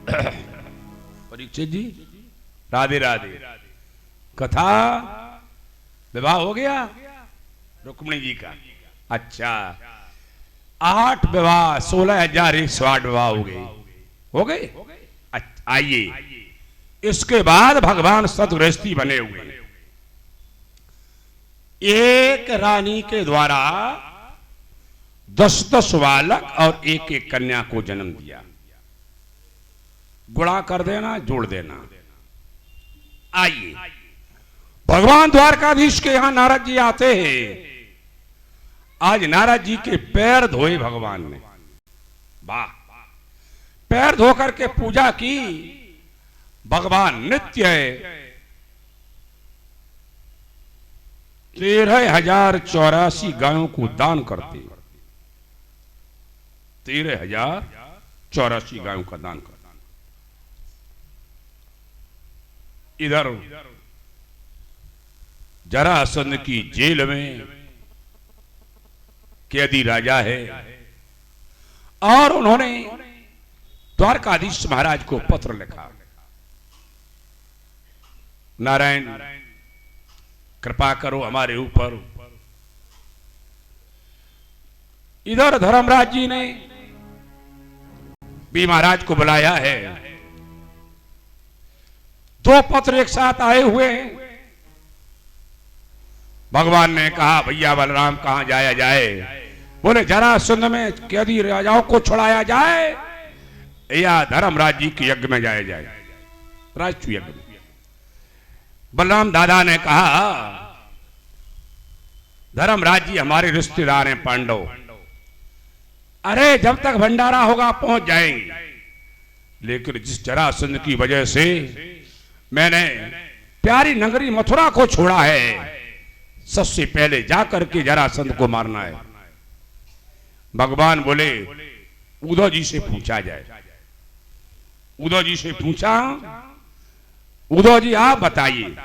परीक्षित जी राधे राधे। कथा विवाह हो गया रुक्मिणी जी का। अच्छा 8 विवाह 16,108 विवाह हो गए। आइए इसके बाद भगवान सतगृहस्थी बने हुए। एक रानी के द्वारा 10-10 बालक और एक कन्या को जन्म दिया। गुणा कर देना जोड़ देना। आइए भगवान द्वारकाधीश के यहां नारद जी आते हैं। आज नारद जी के पैर धोए भगवान ने। वाह, पैर धो करके पूजा की। भगवान नित्य है 13,084 गायों को दान करते। 13,084 गायों का दान करते। इधर जरासंध की जेल में कैदी राजा है और उन्होंने द्वारकाधीश महाराज को पत्र लिखा, नारायण कृपा करो हमारे ऊपर। इधर धर्मराज जी ने भी महाराज को बुलाया है। 2 पत्र एक साथ आए हुए हैं। भगवान ने कहा भैया बलराम कहां जाया जाए? बोले जरासंध में कैदी राजाओं को छुड़ाया जाए या धर्मराज जी के यज्ञ में जाया जाए, राजस्व यज्ञ में। बलराम दादा ने कहा धर्मराज जी हमारे रिश्तेदार हैं पांडव, अरे जब तक भंडारा होगा पहुंच जाएंगे। लेकिन जिस जरासंध की वजह से मैंने प्यारी नगरी मथुरा को छोड़ा है, सबसे पहले जाकर के जरासंध को मारना है। भगवान बोले उद्धव जी से पूछा जाए। उद्धव जी से पूछा, उद्धव जी आप बताइए।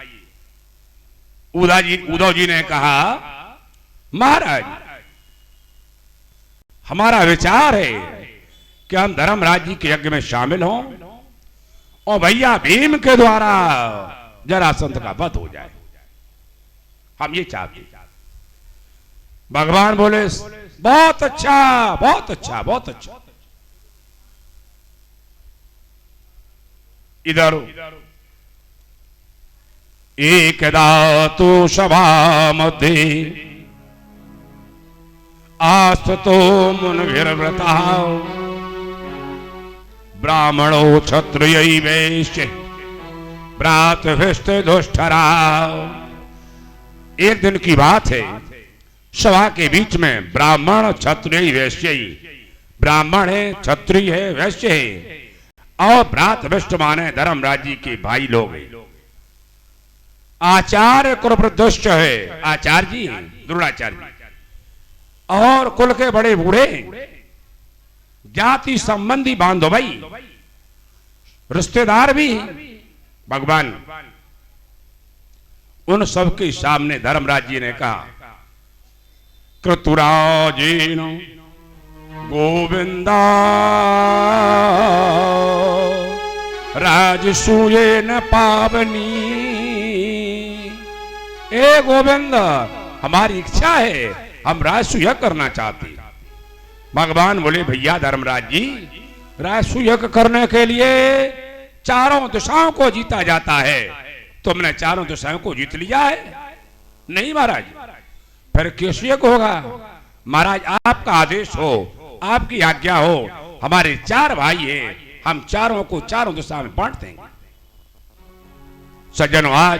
उद्धव जी ने कहा महाराज हमारा विचार है कि हम धर्मराज जी के यज्ञ में शामिल हों और भैया भीम के द्वारा जरासंध का वध हो जाए, हम ये चाहते। भगवान बोले बहुत अच्छा बहुत अच्छा बहुत अच्छा। इधर एकदा तो सभा मध्ये आस्तो मुनिर्व्रता ब्राह्मणो क्षत्रिय वैश्य भ्रातृष्ट दुष्टरा। एक दिन की बात है, सभा के बीच में ब्राह्मण क्षत्रिय वैश्य, ब्राह्मण है क्षत्रिय है वैश्य है और भ्रातृष्ट माने धर्मराज जी के भाई लोग हैं। आचार्य कुलवृद्धश्च है, आचार्य जी द्रोणाचार्य जी और कुल के बड़े बूढ़े जाति संबंधी बांधो भाई रिश्तेदार भी। भगवान उन सबके सामने धर्मराज जी ने कहा कृतुराजेन गोविंदा राजसूयेन पावनी। ए गोविंद हमारी इच्छा है, हम राजसूय करना चाहते। भगवान बोले भैया धर्मराज जी राजसूय करने के लिए चारों दिशाओं को जीता जाता है, तुमने चारों दिशाओं को जीत लिया है? नहीं महाराज। फिर किस यज्ञ होगा? महाराज आपका आदेश हो, आपकी आज्ञा हो, हमारे 4 भाई हैं, हम चारों को चारों दिशा में बांट देंगे। सज्जनों आज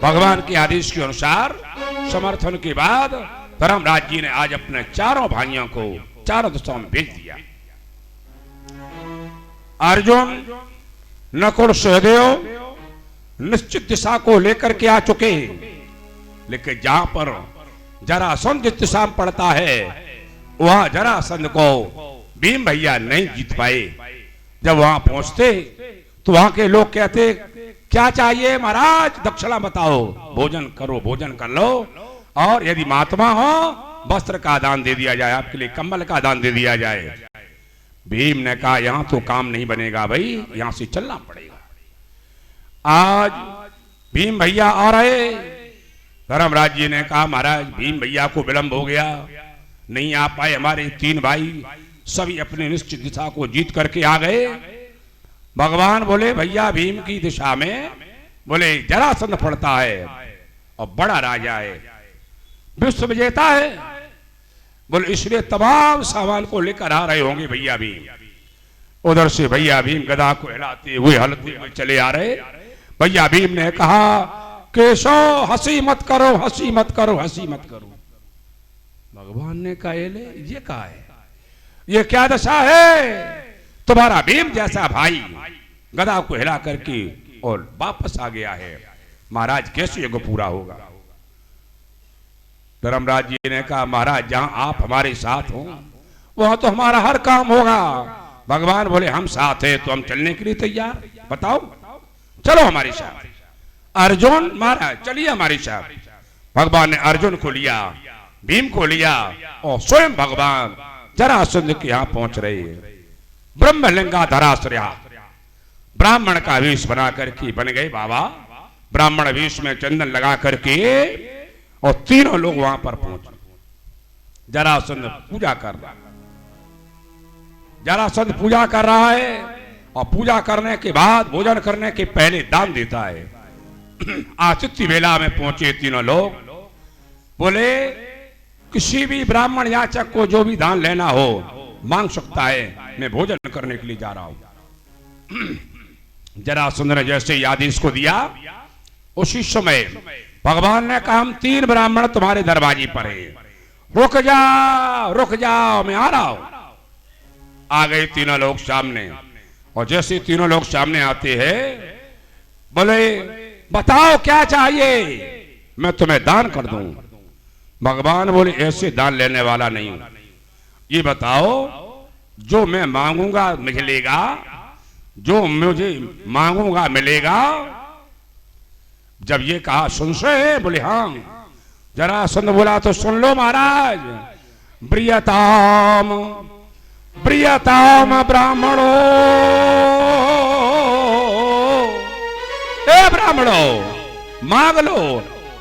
भगवान के आदेश के अनुसार समर्थन के बाद धर्मराज जी ने आज अपने चारों भाइयों को चारों दिशाओं में भेज दिया। अर्जुन नकुल सहदेव निश्चित दिशा को लेकर के आ चुके हैं, लेकिन जहां पर जरासंध जिस दिशा में पड़ता है वहां जरासंध को भीम भैया नहीं जीत पाए। जब वहां पहुंचते तो वहां के लोग कहते क्या चाहिए महाराज, दक्षिणा बताओ, भोजन करो, भोजन कर लो, और यदि महात्मा हो वस्त्र का दान दे दिया जाए, आपके लिए कंबल का दान दे दिया जाए। भीम ने कहा यहां तो काम नहीं बनेगा भाई, यहां से चलना पड़ेगा। आज भीम भैया आ रहे। धर्मराज जी ने कहा महाराज भीम भैया को विलंब हो गया, नहीं आ पाए। हमारे 3 भाई सभी अपने निश्चित दिशा को जीत करके आ गए। भगवान बोले भैया भीम की दिशा में बोले जरासंध पड़ता है और बड़ा राजा है, विश्व विजेता है। बोले इसलिए तमाम सामान को लेकर आ रहे होंगे भैया भीम। उधर से भैया भीम गदा को हिलाते हुए हलते हुए चले आ रहे। भैया भीम ने कहा केशव हंसी मत करो, हंसी मत करो, हंसी मत करो। भगवान ने कहा ये क्या है, ये क्या दशा है? तुम्हारा भीम जैसा भाई गदा को हिला करके और वापस आ गया है, महाराज कैसे युग पूरा होगा? धर्मराज जी ने कहा महाराज जहां आप हमारे साथ हो वहां तो हमारा हर काम होगा। भगवान बोले हम साथ हैं तो हम चलने के लिए तैयार, बताओ चलो हमारे साथ। अर्जुन महाराज चलिए हमारे साथ। भगवान ने अर्जुन को लिया, भीम को लिया और स्वयं भगवान जरासंध के यहां पहुंच रहे हैं। ब्रह्मलिंगा धराश्रया ब्राह्मण का वेश बना करके बन गए बाबा। ब्राह्मण वेश में चंदन लगा करके और तीनों लोग वहां पर पहुंचे। जरासंध पूजा कर रहा, जरासंध पूजा कर रहा है और पूजा करने के बाद भोजन करने के पहले दान देता है। आतिथ्य वेला में पहुंचे तीनों लोग, बोले किसी भी ब्राह्मण याचक को जो भी दान लेना हो मांग सकता है, मैं भोजन करने के लिए जा रहा हूं। जरासंध ने जैसे ही आदेश को दिया उसी समय भगवान ने कहा हम 3 ब्राह्मण तुम्हारे दरवाजे पर हैं, रुक जाओ रुक जाओ, मैं आ रहा हूं। आ गए तीनों लोग सामने और जैसे तीनों लोग सामने आते हैं बोले बताओ क्या चाहिए, मैं तुम्हें दान कर दूं। भगवान बोले ऐसे दान लेने वाला नहीं हूं, ये बताओ जो मैं मांगूंगा मिलेगा, जो मुझे मांगूंगा मिलेगा। जब ये कहा सुन से बोले हाँ। जरासंध बोला तो सुन लो महाराज। प्रियताम प्रियताम ब्राह्मणो, ए ब्राह्मणो मांग लो,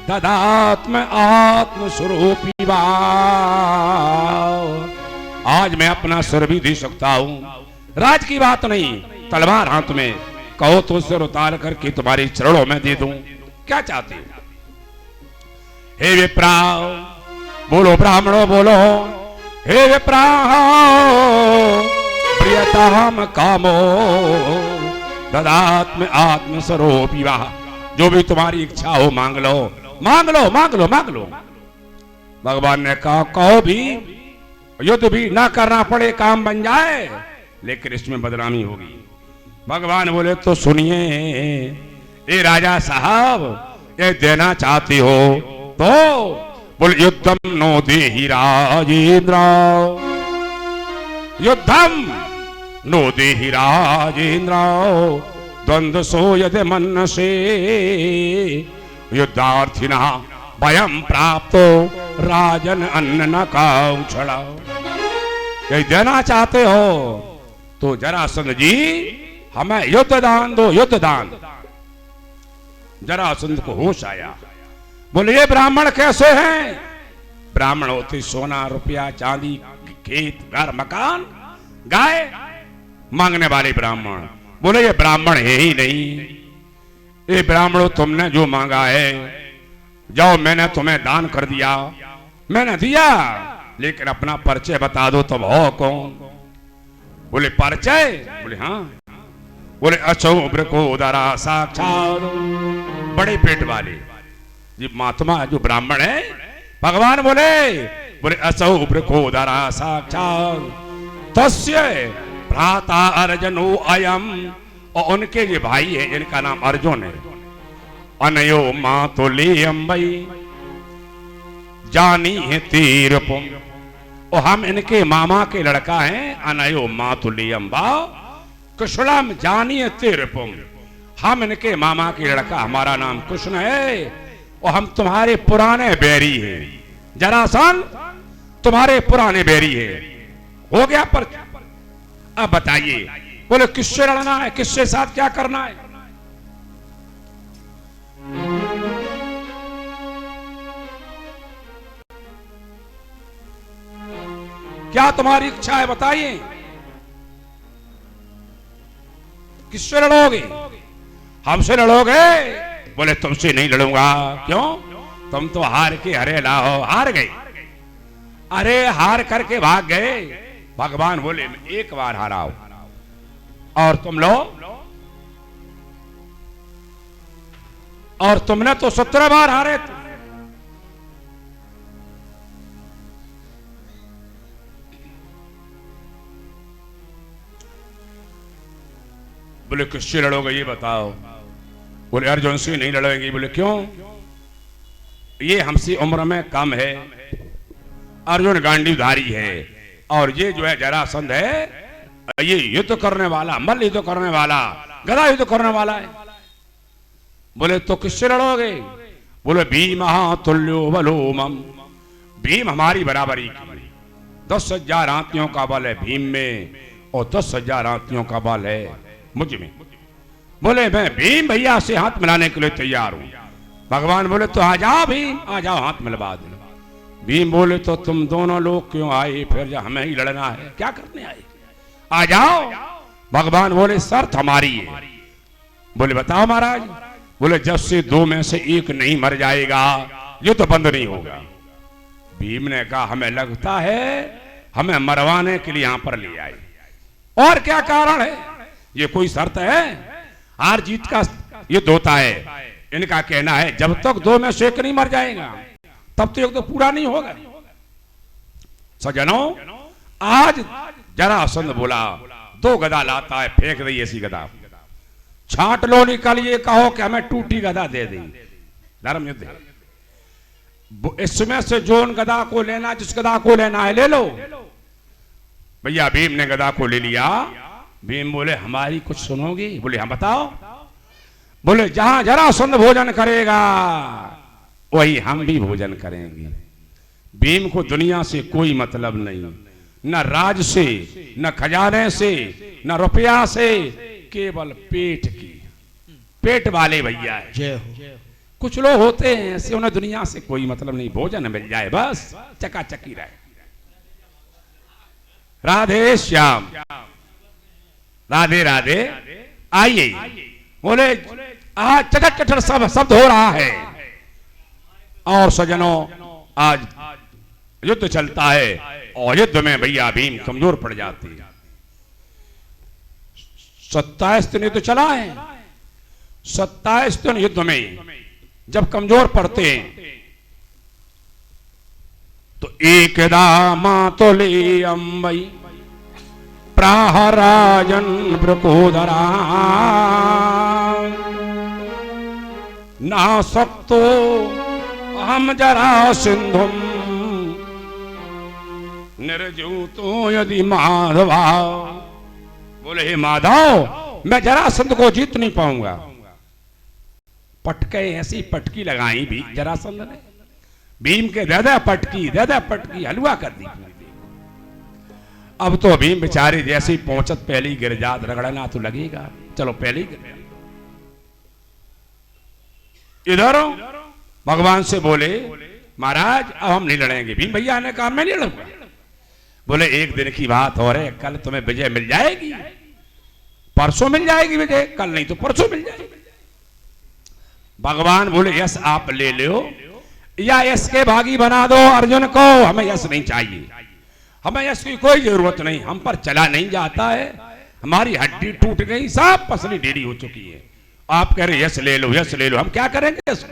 ददात्म आत्म स्वरूपी भाव। आज मैं अपना सिर भी दे सकता हूं, राज की बात नहीं, तलवार हाथ में, कहो तो सिर उतार करके तुम्हारे चरणों में दे दूं, क्या चाहते हो? हे विप्राव बोलो, ब्राह्मणों बोलो, हे विप्राव प्रियताम कामो ददात्म आत्म स्वरूपी भाव। जो भी तुम्हारी इच्छा हो मांग लो, मांग लो, मांग लो, मांग लो। भगवान ने कहा कहो भी, युद्ध भी ना करना पड़े, काम बन जाए, लेकिन इसमें बदनामी होगी। भगवान बोले तो सुनिए, ए राजा साहब ये देना चाहते हो तो बोल युद्धम नो देहि राजेंद्र, युद्धम नो देहि राजेंद्र, द्वंद्व सो यदि मन से युद्धार्थिना भयम प्राप्तो राजन अन्न न काउछड़ा। यही देना चाहते हो तो जरासंध जी हमें युद्ध दान दो, युद्ध दान। जरासंध को होश आया, बोले ये ब्राह्मण कैसे हैं? ब्राह्मण होते सोना रुपया चांदी खेत घर मकान गाय मांगने वाले ब्राह्मण। बोले ये ब्राह्मण है ही नहीं। ये ब्राह्मणों तुमने जो मांगा है जाओ, मैंने तुम्हें दान कर दिया, मैंने दिया, लेकिन अपना परिचय बता दो तुम हो कौन? बोले परिचय? बोले हाँ। बोले अशुभ्र को उदारा साक्षात, बड़े पेट वाले जी महात्मा जो ब्राह्मण है। भगवान बोले अशुभ्र को उदारा साक्षात तस्य भ्राता अर्जुनो अयम, और उनके जो भाई है जिनका नाम अर्जुन है। अनयो मातुल्यम वै जानी है तीरपुम, और हम इनके मामा के लड़का हैं। अनयो मातुल्यम वा कृष्णम जानिए तीरपुम, हम इनके मामा के लड़का, हमारा नाम कृष्ण है और हम तुम्हारे पुराने बैरी हैं। जरासंध तुम्हारे पुराने बैरी है। हो गया पर अब बताइए, बोले किससे लड़ना है, किससे साथ क्या करना है? क्या तुम्हारी इच्छा है बताइए, किससे लड़ोगे? हमसे लड़ोगे? बोले तुमसे नहीं लड़ूंगा। क्यों? तुम तो हार के हरे लाओ, हार गए। अरे हार करके भाग गए। भगवान बोले मैं एक बार हाराओ और तुम लो, और तुमने तो 17 बार हारे थे। बोले किससे लड़ोगे ये बताओ? बोले अर्जुन से नहीं लड़ेंगे। बोले क्यों? ये हमसे उम्र में कम है, अर्जुन गांडीवधारी है, और ये जो है जरासंध है, ये युद्ध करने वाला, मल्ल युद्ध करने वाला, गदा युद्ध करने वाला है। बोले तो किससे लड़ोगे? बोले भीम तुल्यो बलो मम, भीम हमारी बराबरी की, 10,000 हाथियों का बल है भीम में, और 10,000 हाथियों का बल है मुझ में। बोले मैं भीम भैया से हाथ मिलाने के लिए तैयार हूं। भगवान बोले तो आ जाओ भीम, आ जाओ, हाथ मिलवा दो। भीम बोले तो तुम दोनों लोग क्यों आए फिर, जब हमें ही लड़ना है, क्या करने आए? आ जाओ। भगवान बोले शर्त हमारी है। बोले बताओ महाराज। बोले जब से 2 में से एक नहीं मर जाएगा ये तो बंद नहीं होगा। भीम ने कहा हमें लगता है हमें मरवाने के लिए यहां पर ले आए, और क्या कारण है? ये कोई शर्त है? हार जीत का युद्ध होता है। इनका कहना है जब तक 2 में से एक नहीं मर जाएगा तब तो युद्ध तो पूरा नहीं होगा। सज्जनों, आज जरासंध बोला 2 गदा लाता है, फेंक दई ऐसी गदा, छांट लो निकल, ये कहो कि हमें टूटी गदा दे दी। धर्म युद्ध है। इसमें से जो उन गदा को लेना, जिस गदा को लेना है ले लो। भैया भीम ने गदा को ले लिया। भीम बोले हमारी कुछ सुनोगी? बोले हाँ बताओ। बोले जहां जरासंध भोजन करेगा वही हम भी भोजन करेंगे। भीम को दुनिया से कोई मतलब नहीं, न राज से, न खजाने से, न रुपया से, केवल पेट की, पेट वाले भैया है। जय हो। कुछ लोग होते हैं ऐसे, उन्हें दुनिया से कोई मतलब नहीं, भोजन मिल जाए बस चकाचकी रहे। राधे श्याम, राधे राधे। आइए, बोले आज चटक चटर सब शब्द हो रहा है, और सजनों आज युद्ध चलता है, और युद्ध में भैया भीम कमजोर पड़ जाते हैं। 27 दिन युद्ध चला है। 27 दिन युद्ध में जब कमजोर पड़ते हैं तो एकदा मातुले अंबई प्राहराजन ब्रकोदरा ना सक्तो हम जरासिंधुम निर्जूतो यदि माधवा। बोले हे माधव, मैं जरासंध को जीत नहीं पाऊंगा। पटके ऐसी पटकी लगाई भी जरासंध ने, भीम के दादा पटकी हलवा कर दी। अब तो भीम बेचारे जैसे ही पहुंचत पहले ही गिर जात, रगड़ना तो लगेगा, चलो पहले ही गिर। इधर भगवान से बोले महाराज अब हम नहीं लड़ेंगे। भीम भैया ने कहा मैं नहीं लड़ूंगा। बोले एक दिन की बात हो रही, कल तुम्हें विजय मिल जाएगी, परसों मिल जाएगी विजय, कल नहीं तो परसों मिल जाएगी। भगवान बोले यश आप ले लो, या यश के भागी बना दो अर्जुन को, हमें यश नहीं चाहिए, हमें यश की कोई जरूरत नहीं, हम पर चला नहीं जाता है, हमारी हड्डी टूट गई, सब पसली ढीली हो चुकी है, आप कह रहे यश ले लो, यश ले लो, हम क्या करेंगे यश?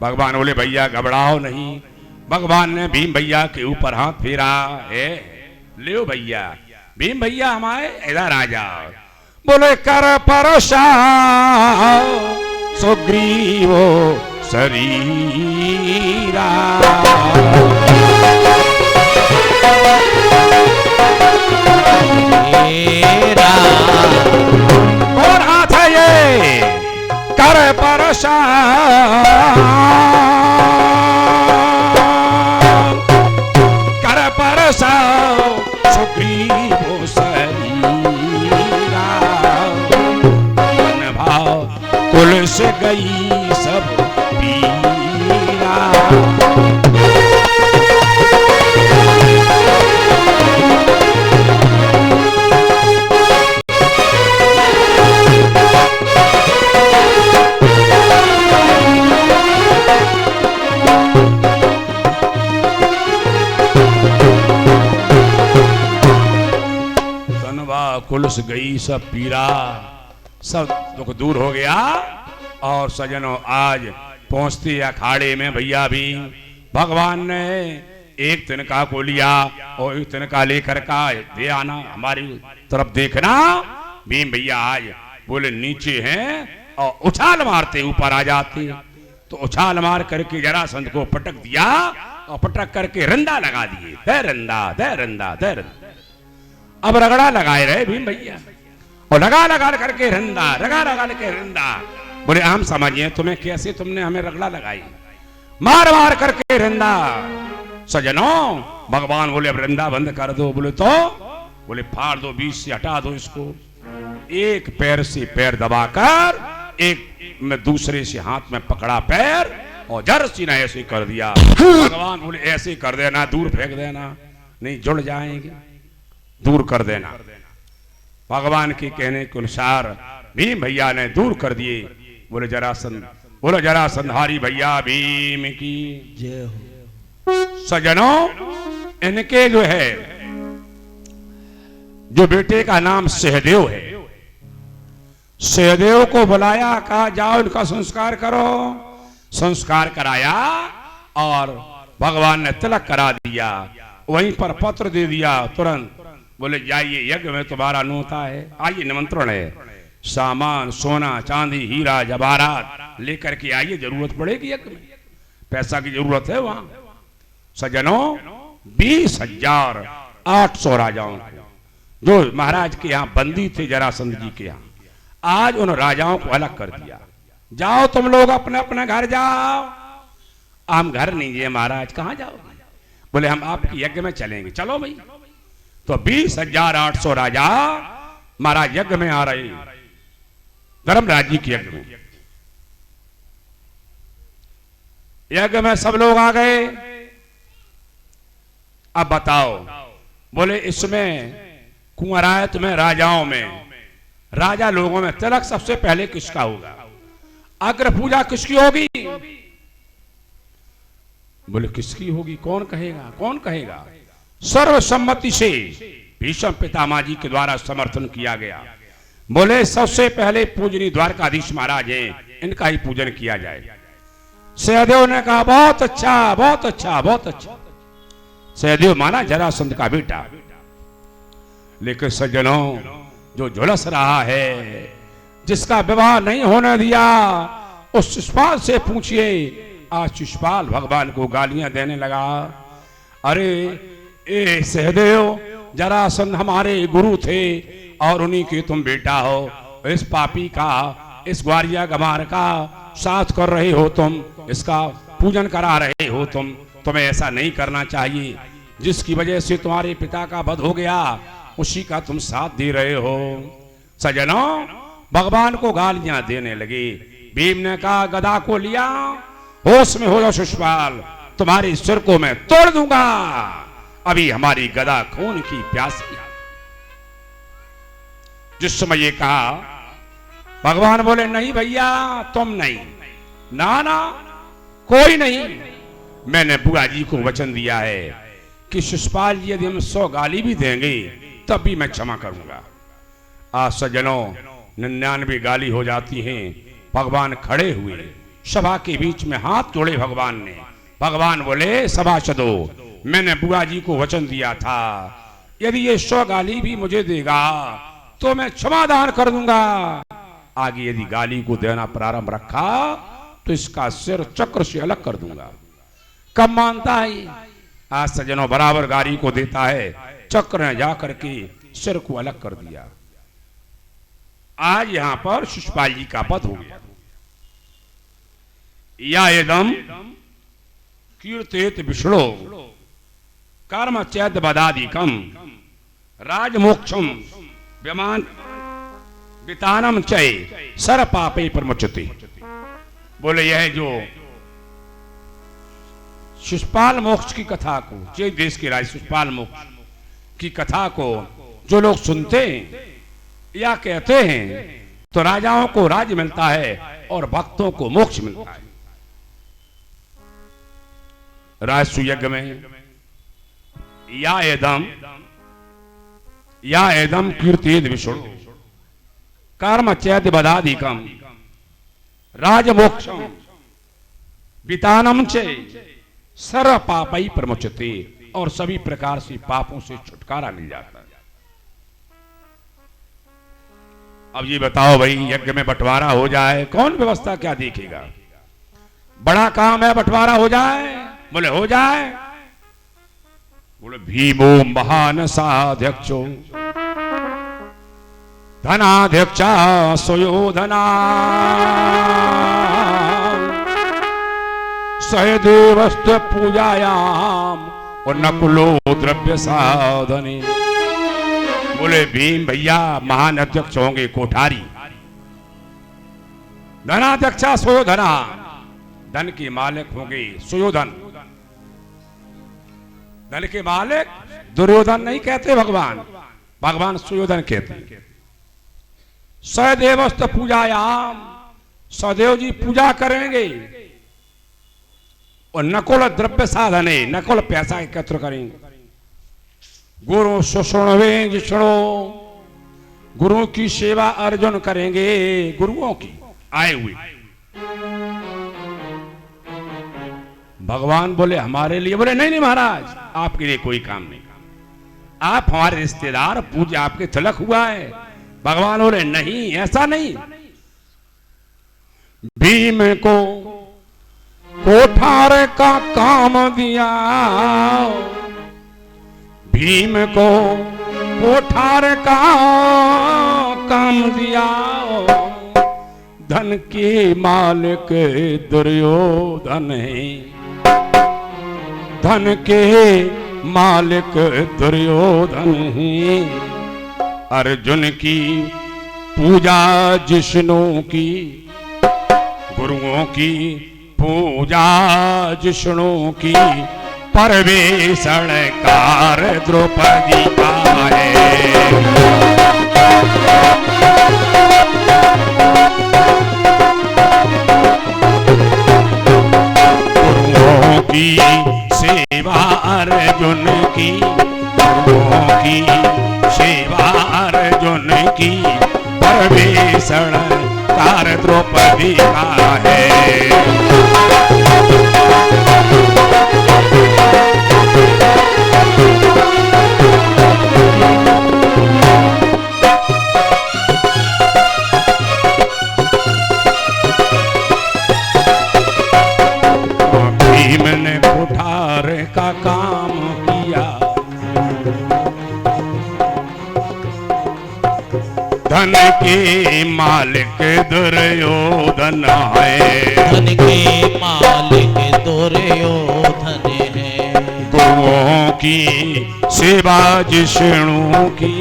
भगवान बोले भैया घबराओ नहीं। भगवान ने भीम भैया के ऊपर हाथ फेरा है, ले भैया, भीम भैया हमारे इधर आ जाओ। बोले कर परशा सुग्रीवो शरीरा, और हाथ है ये कर परशा सुग्रीवो शरीरा। कुल से गई सब पीरा। कुल से गई सब पीरा, सब दुख दूर हो गया। और सजनों आज पहुंचती अखाड़े में भैया भी भगवान ने एक तिनका को लिया और एक तिनका लेकर का दे आना, हमारी तरफ देखना। भीम भैया आज बोले नीचे हैं और उछाल मारते ऊपर आ जाते। तो उछाल मार करके जरासंध को पटक दिया और पटक करके रंदा लगा दिए। दे रंदा दे रंदा दे रंदा। अब रगड़ा लगाए रहे भीम भैया और लगा लगा करके रंदा, रगा लगा के रंदा। बोले हम समझिए तुम्हें कैसे तुमने हमें रगड़ा लगाई, मार मार करके रंदा। सजनों भगवान बोले अब रंदा बंद कर दो। बोले तो बोले फाड़ दो, बीच से हटा दो इसको। एक पैर से पैर दबाकर एक में दूसरे से हाथ में पकड़ा पैर और जर सीना ऐसे कर दिया। भगवान बोले ऐसे कर देना, दूर फेंक देना, नहीं जुड़ जाएंगे, दूर कर देना। भगवान के कहने के अनुसार भीम भैया ने दूर कर दिए। बोले जरासंध, बोले जरासंधारी भैया भीम की जय हो। सजनों इनके जो है जो बेटे का नाम सहदेव है, सहदेव को बुलाया, कहा जाओ इनका संस्कार करो। संस्कार कराया और भगवान ने तिलक करा दिया। वहीं पर पत्र दे दिया तुरंत। बोले जाइए यज्ञ में तुम्हारा न्योता है, आइए निमंत्रण है। सामान सोना चांदी हीरा जवाहरात लेकर के आइए, जरूरत पड़ेगी यज्ञ में, पैसा की जरूरत है वहां। सजनों 20,800 राजाओं जो महाराज के यहाँ बंदी थे जरासंध जी के यहाँ, आज उन राजाओं को अलग कर दिया। जाओ तुम लोग अपने अपने घर जाओ। हम घर नहीं है महाराज, कहाँ जाओगे? बोले हम आपके यज्ञ में चलेंगे। चलो भाई। तो 20,800 राजा महाराज यज्ञ में आ रहे, धर्मराज जी के यज्ञ में। यज्ञ में सब लोग आ गए। अब बताओ, बोले इसमें कुंवरायत में राजाओं में राजा लोगों में तिलक सबसे पहले किसका होगा? अग्र पूजा किसकी होगी? बोले किसकी होगी? कौन कहेगा? कौन कहेगा? सर्वसम्मति से भीष्म पितामह जी के द्वारा समर्थन किया गया। बोले सबसे पहले पूजनीय द्वारकाधीश महाराज हैं, इनका ही पूजन किया जाए। सहदेव ने कहा बहुत अच्छा बहुत अच्छा बहुत अच्छा। सहदेव माना जरासंध का बेटा। लेकिन सज्जनों जो झुलस रहा है, जिसका विवाह नहीं होने दिया, उस शिशुपाल से पूछिए। आज शिशुपाल भगवान को गालियां देने लगा। अरे ए सहदेव, जरासंध हमारे गुरु थे और उन्हीं के तुम बेटा हो। इस पापी का, इस ग्वारिया गमार का साथ कर रहे हो तुम, इसका पूजन करा रहे हो तुम। तुम्हें ऐसा नहीं करना चाहिए। जिसकी वजह से तुम्हारे पिता का वध हो गया, उसी का तुम साथ दे रहे हो। सजनों भगवान को गालियां देने लगे। भीम ने कहा गदा को लिया, होश में हो जाओ शिशुपाल, तुम्हारे सिर को मैं तोड़ दूंगा। अभी हमारी गदा खून की प्यासी। जिस समय ये कहा, भगवान बोले नहीं भैया तुम नहीं, ना ना कोई नहीं। मैंने बुआ जी को वचन दिया है कि शिशुपाल जी यदि हम 100 गाली भी देंगे तब भी मैं क्षमा करूंगा। आज सज्जनों 99 गाली हो जाती हैं। भगवान खड़े हुए, सभा के बीच में हाथ जोड़े भगवान ने। भगवान बोले सभासदों, मैंने बुआ जी को वचन दिया था यदि ये 100 गाली भी मुझे देगा तो मैं क्षमादान कर दूंगा। आगे यदि गाली को देना प्रारंभ रखा तो इसका सिर चक्र से अलग कर दूंगा। कब मानता है? आज सज्जनों बराबर गाली को देता है। चक्र ने जाकर के सिर को अलग कर दिया। आज यहां पर शिशुपाल जी का वध हो गया। या एदम कीर्तेत विष्णु कर्म चैत बदादिकम राजमोक्षम वितानम चय सर पापे प्रमुचते। बोले यह जो शिशुपाल मोक्ष की कथा को, जे देश के राज शिशुपाल मोक्ष की कथा को जो लोग सुनते हैं या कहते हैं तो राजाओं को राज्य मिलता है और भक्तों को मोक्ष मिलता है। राजसु यज्ञ में या एदम कीर्तिद विष्णु कर्म चैत बदाधिकम राजमोक्षम वितानम चे सर्व पापई प्रमुचते। और सभी प्रकार से पापों से छुटकारा मिल जाता है। अब ये बताओ भाई, यज्ञ में बंटवारा हो जाए, कौन व्यवस्था क्या देखेगा? बड़ा काम है, बंटवारा हो जाए। बोले हो जाए। बोले भीमो महान साध्यक्षो धनाध्यक्षा सुयोधना सहदेवस्तु पूजायाम और नकुलो द्रव्य साधने। बोले भीम भैया महान अध्यक्ष होंगे कोठारी, धनाध्यक्षा सुयोधना धन के मालिक होंगे सुयोधन। धन के मालिक दुर्योधन नहीं कहते भगवान, भगवान सुयोधन कहते। सहदेवस्त पूजायाम सहदेव जी पूजा करेंगे और नकुल द्रव्य साधने नकुल पैसा एकत्र करेंगे। गुरु सुषुणवे जिष्णु गुरुओं की सेवा अर्जुन करेंगे, गुरुओं की आए हुए। भगवान बोले हमारे लिए? बोले नहीं नहीं महाराज, आपके लिए कोई काम नहीं, आप हमारे रिश्तेदार, पूजा आपके तिलक हुआ है। भगवान बोले नहीं, ऐसा नहीं। भीम को कोठार का काम दिया, भीम को कोठार का काम दिया, धन के मालिक दुर्योधन है, धन के मालिक दुर्योधन है। अर्जुन की पूजा जिष्णु की, गुरुओं की पूजा जिष्णु की, परवेशण कार द्रौपदी का है। गुरुओं की सेवा अर्जुन की, गुरुओं की सेवा अर्जुन की, परवेशण कार द्रौपदी का है। भीम ने कुठार का काम किया, धन के मालिक दुर्योधन है, धन के मालिक दुर्योधन है। गुरुओं की सेवा जिष्णु की,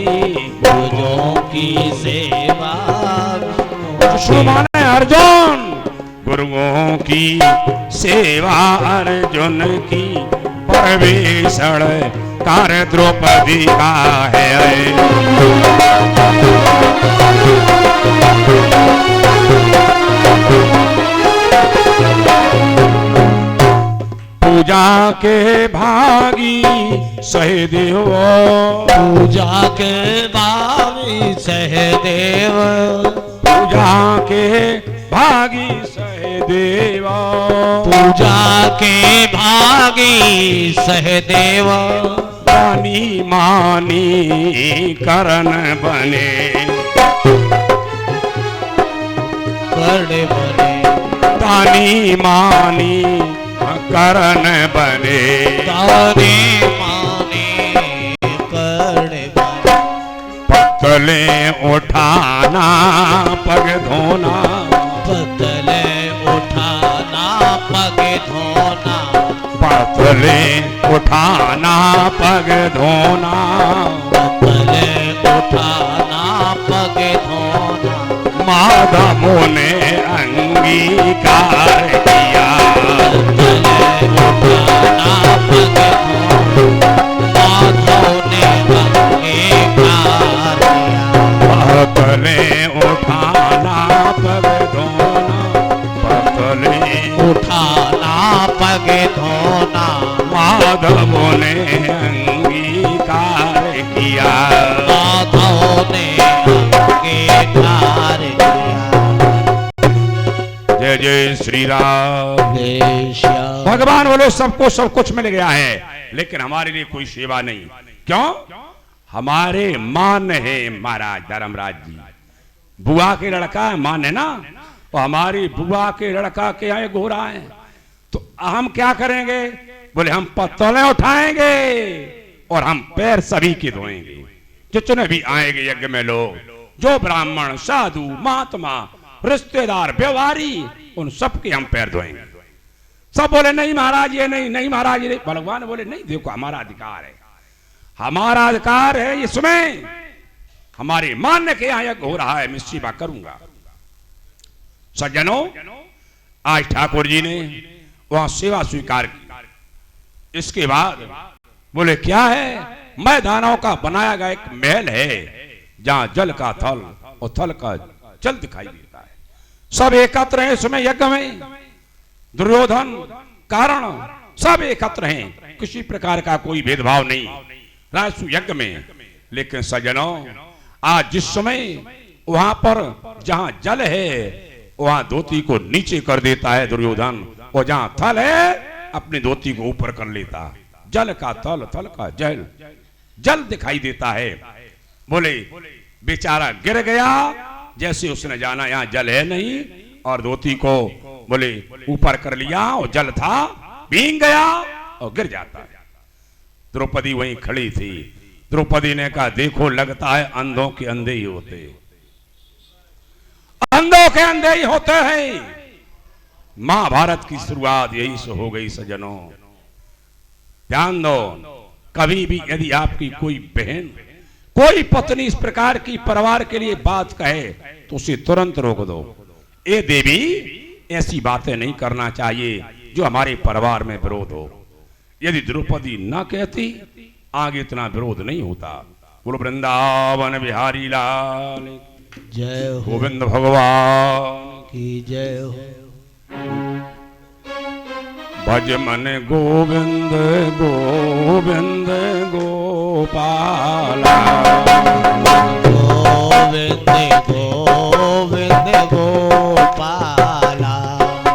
गुरुओं की सेवा जिष्णु माने अर्जुन, गुरुओं की सेवा अर्जुन की, परवेशण कार द्रौपदी का है। पूजा के भागी सहदेव, पूजा के भागी सहदेव, पूजा के भागी सहदेव, पूजा के भागी सहदेव। मानी मानी करण बने, कर्ण बने, तानी मानी करण बने, तानी मानी कर्ण बने। पतले उठाना पग धोना, पतले उठाना पग धोना, पतले उठाना पग धोना, पतले उठाना पग धोना। माधवों ने अंगीकार किया। पतले उठाना पग धोना, पतले उठाना पग धोना, माधवों ने अंगीकार किया। माधवों ने अंगीकार किया। जय जय श्री राम। जय श्याम। भगवान बोले सबको सब कुछ मिल गया है, लेकिन हमारे लिए कोई सेवा नहीं। क्यों? हमारे मान है महाराज धर्मराज जी, बुआ के लड़का है, मान है ना, तो हमारी बुआ के लड़का के यहाँ घोड़ा है, तो हम क्या करेंगे? बोले हम पतले उठाएंगे और हम पैर सभी के धोएंगे। जितने भी आएंगे यज्ञ में लोग, जो ब्राह्मण साधु महात्मा रिश्तेदार व्यवहारी, उन सबके हम पैर धोएंगे। सब बोले नहीं महाराज ये नहीं, नहीं महाराज ये नहीं। भगवान बोले नहीं, देखो हमारा अधिकार है, हमारा अधिकार है, इसमें हमारे मान्य के यहां यज्ञ हो रहा है, मैं सेवा करूंगा। सज्जनों, आज ठाकुर जी ने वहां सेवा स्वीकार की। इसके बाद बोले क्या है? मैदानों का बनाया गया एक महल है, जहां जल का थल और थल का जल दिखाई देता है। सब एकत्र हैं इसमें यज्ञ में, दुर्योधन कारण सब एकत्र हैं, किसी प्रकार का कोई भेदभाव नहीं राजसु यज्ञ में। लेकिन सज्जनों, आज जिस समय वहां पर जहां जल है वहां धोती को नीचे कर देता है दुर्योधन, और जहां थल है अपनी धोती को ऊपर कर लेता। जल का थल, थल का जल, जल दिखाई देता है। बोले बेचारा गिर गया, जैसे उसने जाना यहाँ जल है नहीं, और धोती को बोले ऊपर कर लिया और जल था, भीग गया और गिर जाता है। द्रौपदी वहीं खड़ी थी। द्रौपदी ने कहा देखो लगता है अंधों के अंधे ही होते, अंधों के अंधे ही होते हैं। महाभारत की शुरुआत यही से हो गई। सज्जनों ध्यान दो, कभी भी यदि आपकी कोई बहन कोई पत्नी इस प्रकार की परिवार के लिए बात कहे तो उसे तुरंत रोक दो। ए देवी, ऐसी बातें नहीं करना चाहिए जो हमारे परिवार में विरोध हो। यदि द्रौपदी न कहती आगे इतना विरोध नहीं होता। बोलो वृंदावन बिहारी लाल जय हो। गोविंद भगवान की जय हो। भज मन गोविंद गोविंद गोपाला, गोविंद गोविंद गोपाला,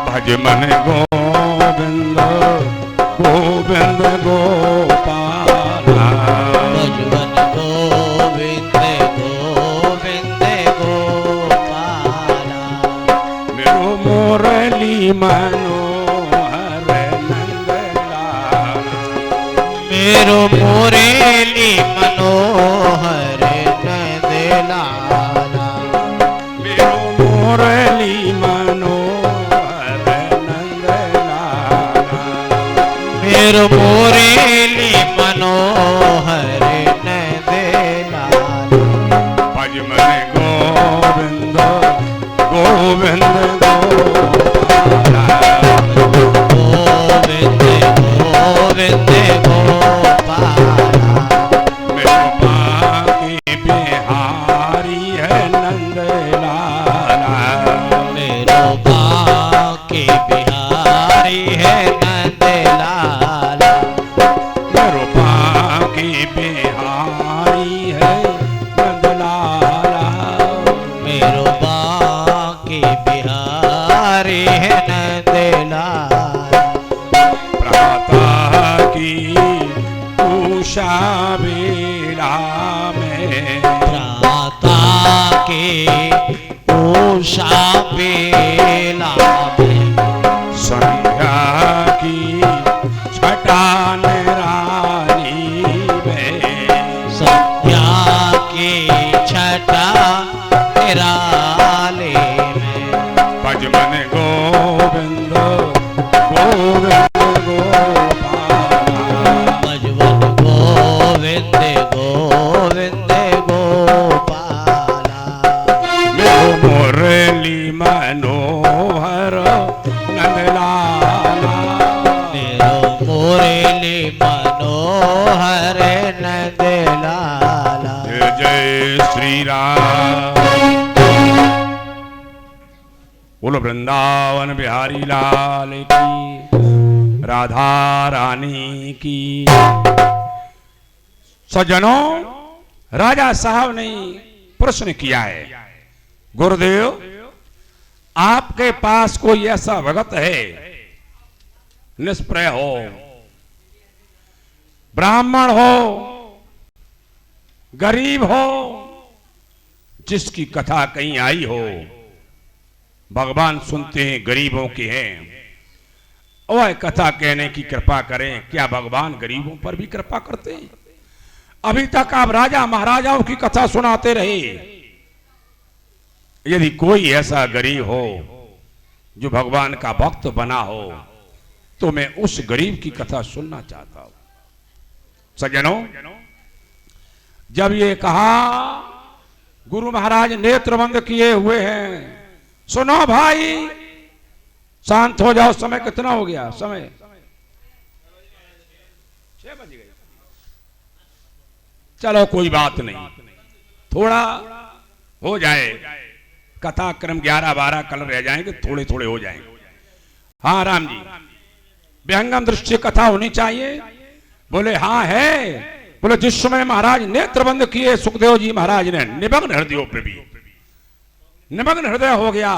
भज मन गोविंद गोविंद गोपाला, भजवन गोविंद गोविंद गोपाला, मेरो मुरली मनोहर नंदलाला, मेरो मुरली मनोहर नंदलाला, मेरो मुरली मनोहर नंदलाला, मेरो मुरली मनोहर नंदलाला, भज मन गोविंद गोविंद गोपाला, गोविंद गोविंद गोपाला, मेरो बाकी बिहारी है नंदलाला, मेरो बाकी बिहारी है नंदलाला, मेरो बाकी बिहारी है नंदलाला, मेरो बाकी बिहारी है नंदलाला, प्रातः की उषा बेला में, प्रातः के उषा बेला में, संध्या की छटा निराली में, संध्या की छटा निराले में, भज मन गोविंद गोविंद गोपाला, भजवन गोविंद गोविंद गोपाला, मेरो मनोहर नंदलाला। निरो मुरली मनोहर नंदलाला। जय जय श्री राम। बोलो वृंदावन बिहारी लाल की, राधा रानी की। सज्जनों, राजा साहब ने प्रश्न किया है, गुरुदेव आपके पास कोई ऐसा भगत है, निष्प्रय हो, ब्राह्मण हो, गरीब हो, जिसकी कथा कहीं आई हो, भगवान सुनते हैं गरीबों की हैं, वह कथा कहने की कृपा करें। क्या भगवान गरीबों पर भी कृपा करते हैं? अभी तक आप राजा महाराजाओं की कथा सुनाते रहे। यदि कोई ऐसा गरीब हो जो भगवान का भक्त बना हो, तो मैं उस गरीब की कथा सुनना चाहता हूं। सज्जनों, जब ये कहा, गुरु महाराज नेत्र बंद किए हुए हैं। सुनो भाई, शांत हो जाओ। समय कितना हो गया? समय 6 बज गए। चलो कोई बात नहीं, थोड़ा हो जाए। कथा क्रम 11-12 कल रह जाएंगे, थोड़े थोड़े हो जाएंगे। हाँ राम जी, विहंगम दृश्य कथा होनी चाहिए। बोले हाँ है। बोले जिस समय महाराज नेत्र बंद किए, सुखदेव जी महाराज ने निमग्न हृदयों पे भी निमग्न हृदय हो गया,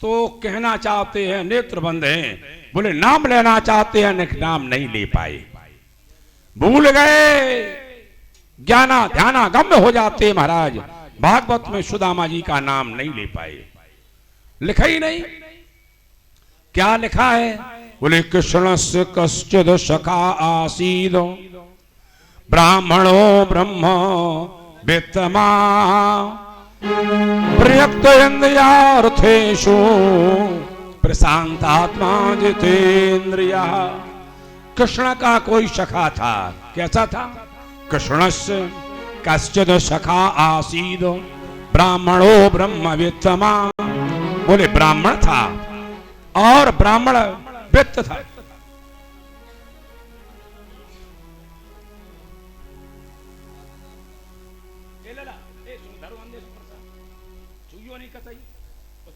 तो कहना चाहते हैं नेत्र बंद हैं। बोले नाम लेना चाहते हैं, नाम नहीं ले पाए, भूल गए, ज्ञाना ध्याना गम्य हो जाते महाराज। भागवत में सुदामा जी का नाम नहीं ले पाए, लिखा ही नहीं। क्या लिखा है? बोले कृष्णस्य कश्चिद सखा आसीद ब्राह्मणो ब्रह्म वित्तमा प्रयक्त इंद्रियार्थेषु प्रशांतात्मा जितेंद्रिया। कृष्ण का कोई सखा था। कैसा था? कृष्णस्य कश्चिद सखा आसीद ब्राह्मणो ब्रह्म वित्तमा। बोले ब्राह्मण था और ब्राह्मण वित्त था।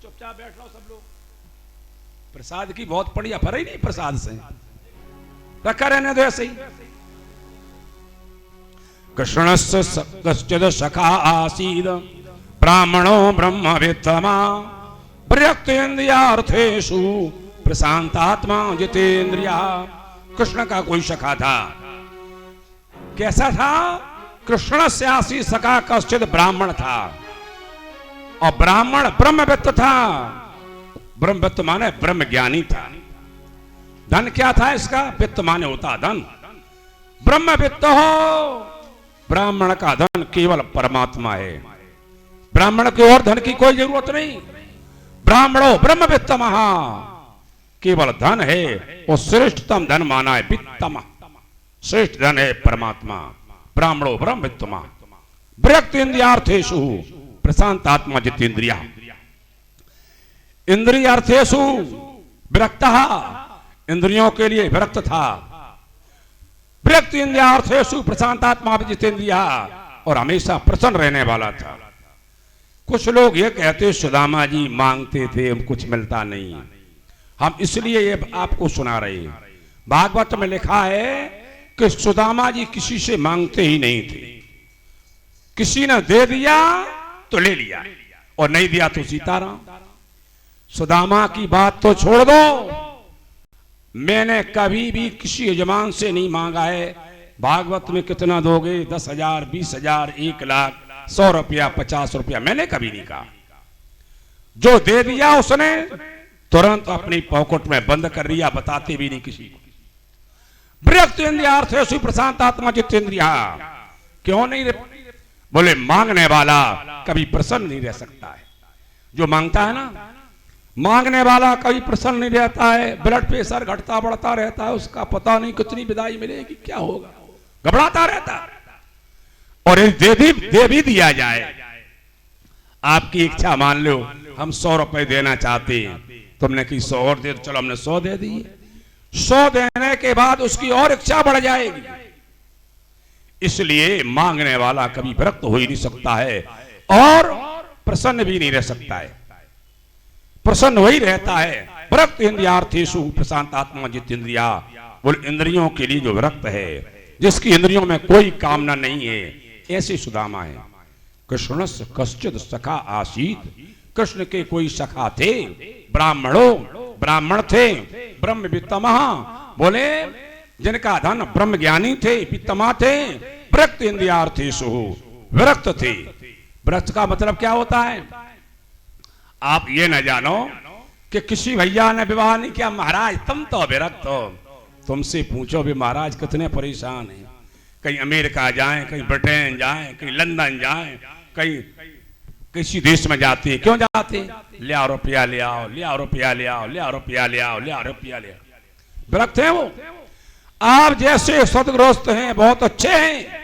चुपचाप बैठ रहो सब लोग। प्रसाद की बहुत बड़ी अफर ही नहीं, प्रसाद से रखा रहने दो ऐसे ही। कृष्णस्य कश्चिद सखा आसीद ब्राह्मणो ब्रह्म वित्तमा प्रयक्त इंद्रियार्थेषु प्रशांतात्मा जितेंद्रिया। कृष्ण का कोई सखा था। कैसा था? कृष्ण से आसी सखा कश्चिद ब्राह्मण था, और ब्राह्मण ब्रह्मवित्त था। ब्रह्मवित्त माने ब्रह्म ज्ञानी था। धन क्या था इसका? वित्त माने होता धन। ब्रह्मवित्त हो, ब्राह्मण का धन केवल परमात्मा है। ब्राह्मण की और धन की कोई जरूरत नहीं। ब्राह्मणो ब्रह्मवित्त महा, केवल धन है वो श्रेष्ठतम धन माना है। वित्तम श्रेष्ठ धन है परमात्मा। ब्राह्मणो ब्रह्मवित्त महा विरक्त इंद्रियार्थेषु प्रशांत आत्मा जितेंद्रिया। इंद्रियार्थेषु विरक्तः, इंद्रियों के लिए विरक्त था। विरक्त इंद्रियार्थेषु प्रशांत आत्मा जितेंद्रिया, और हमेशा प्रसन्न रहने वाला था। कुछ लोग ये कहते सुदामा जी मांगते थे, हम कुछ मिलता नहीं। हम इसलिए ये आपको सुना रहे हैं। भागवत में लिखा है कि सुदामा जी किसी से मांगते ही नहीं थे। किसी ने दे दिया तो ले लिया, और नहीं दिया तो सीताराम। सुदामा की बात तो छोड़ दो, मैंने कभी भी किसी यजमान से नहीं मांगा है। भागवत में कितना दोगे? 10,000, 20,000, 1 लाख, 100 रुपया, 50 रुपया, मैंने कभी नहीं कहा। जो दे दिया उसने तुरंत अपनी पॉकेट में बंद कर लिया, बताते भी नहीं किसी को। विरक्त इंद्रियार्थेषु प्रशांत आत्मा जितेंद्रिया। क्यों नहीं? बोले मांगने वाला कभी प्रसन्न नहीं रह सकता है। जो मांगता है ना, मांगने वाला कभी प्रसन्न नहीं रहता है। ब्लड प्रेशर घटता बढ़ता रहता है, उसका पता नहीं कितनी विदाई मिलेगी, क्या होगा, घबराता रहता है। और दे भी दिया जाए, आपकी इच्छा मान लो हम 100 रुपए देना चाहते हैं। तुमने की 100 और दे, तो चलो हमने 100 दे दिए। 100 देने के बाद उसकी और इच्छा बढ़ जाएगी। इसलिए मांगने वाला कभी विरक्त हो ही नहीं सकता है और प्रसन्न भी नहीं रह सकता है। प्रसन्न वही रहता है विरक्त इंद्रियार्थेषु प्रशांतात्मा जितेंद्रिया। बोल इंद्रियों के लिए जो विरक्त है, जिसकी इंद्रियों में कोई कामना नहीं है, ऐसे सुदामा है। कृष्णस्य कश्चित् सखा आसीत। कृष्ण के कोई सखा थे, ब्राह्मण थे, ब्रह्म वित्तमः, बोले जिनका धन ब्रह्म ज्ञानी थे, वित्तमा थे, विरक्त इंद्रियार्थेषु, विरक्त थे। विरक्त का मतलब क्या होता है? आप ये न जानो कि किसी भैया ने विवाह नहीं किया, महाराज तुम तो विरक्त हो। तुमसे पूछो भी महाराज कितने परेशान हैं। कहीं अमेरिका जाएं, कहीं ब्रिटेन जाएं, कहीं लंदन जाएं, कहीं किसी देश में जाते हैं। क्यों जाते हैं? ले आओ रुपया, ले आओ, ले आओ रुपया, ले आओ, ले आओ रुपया, ले आओ, ले आओ रुपया, ले आओ। विरक्त है वो। आप जैसे सदगृहस्थ हैं, बहुत अच्छे हैं।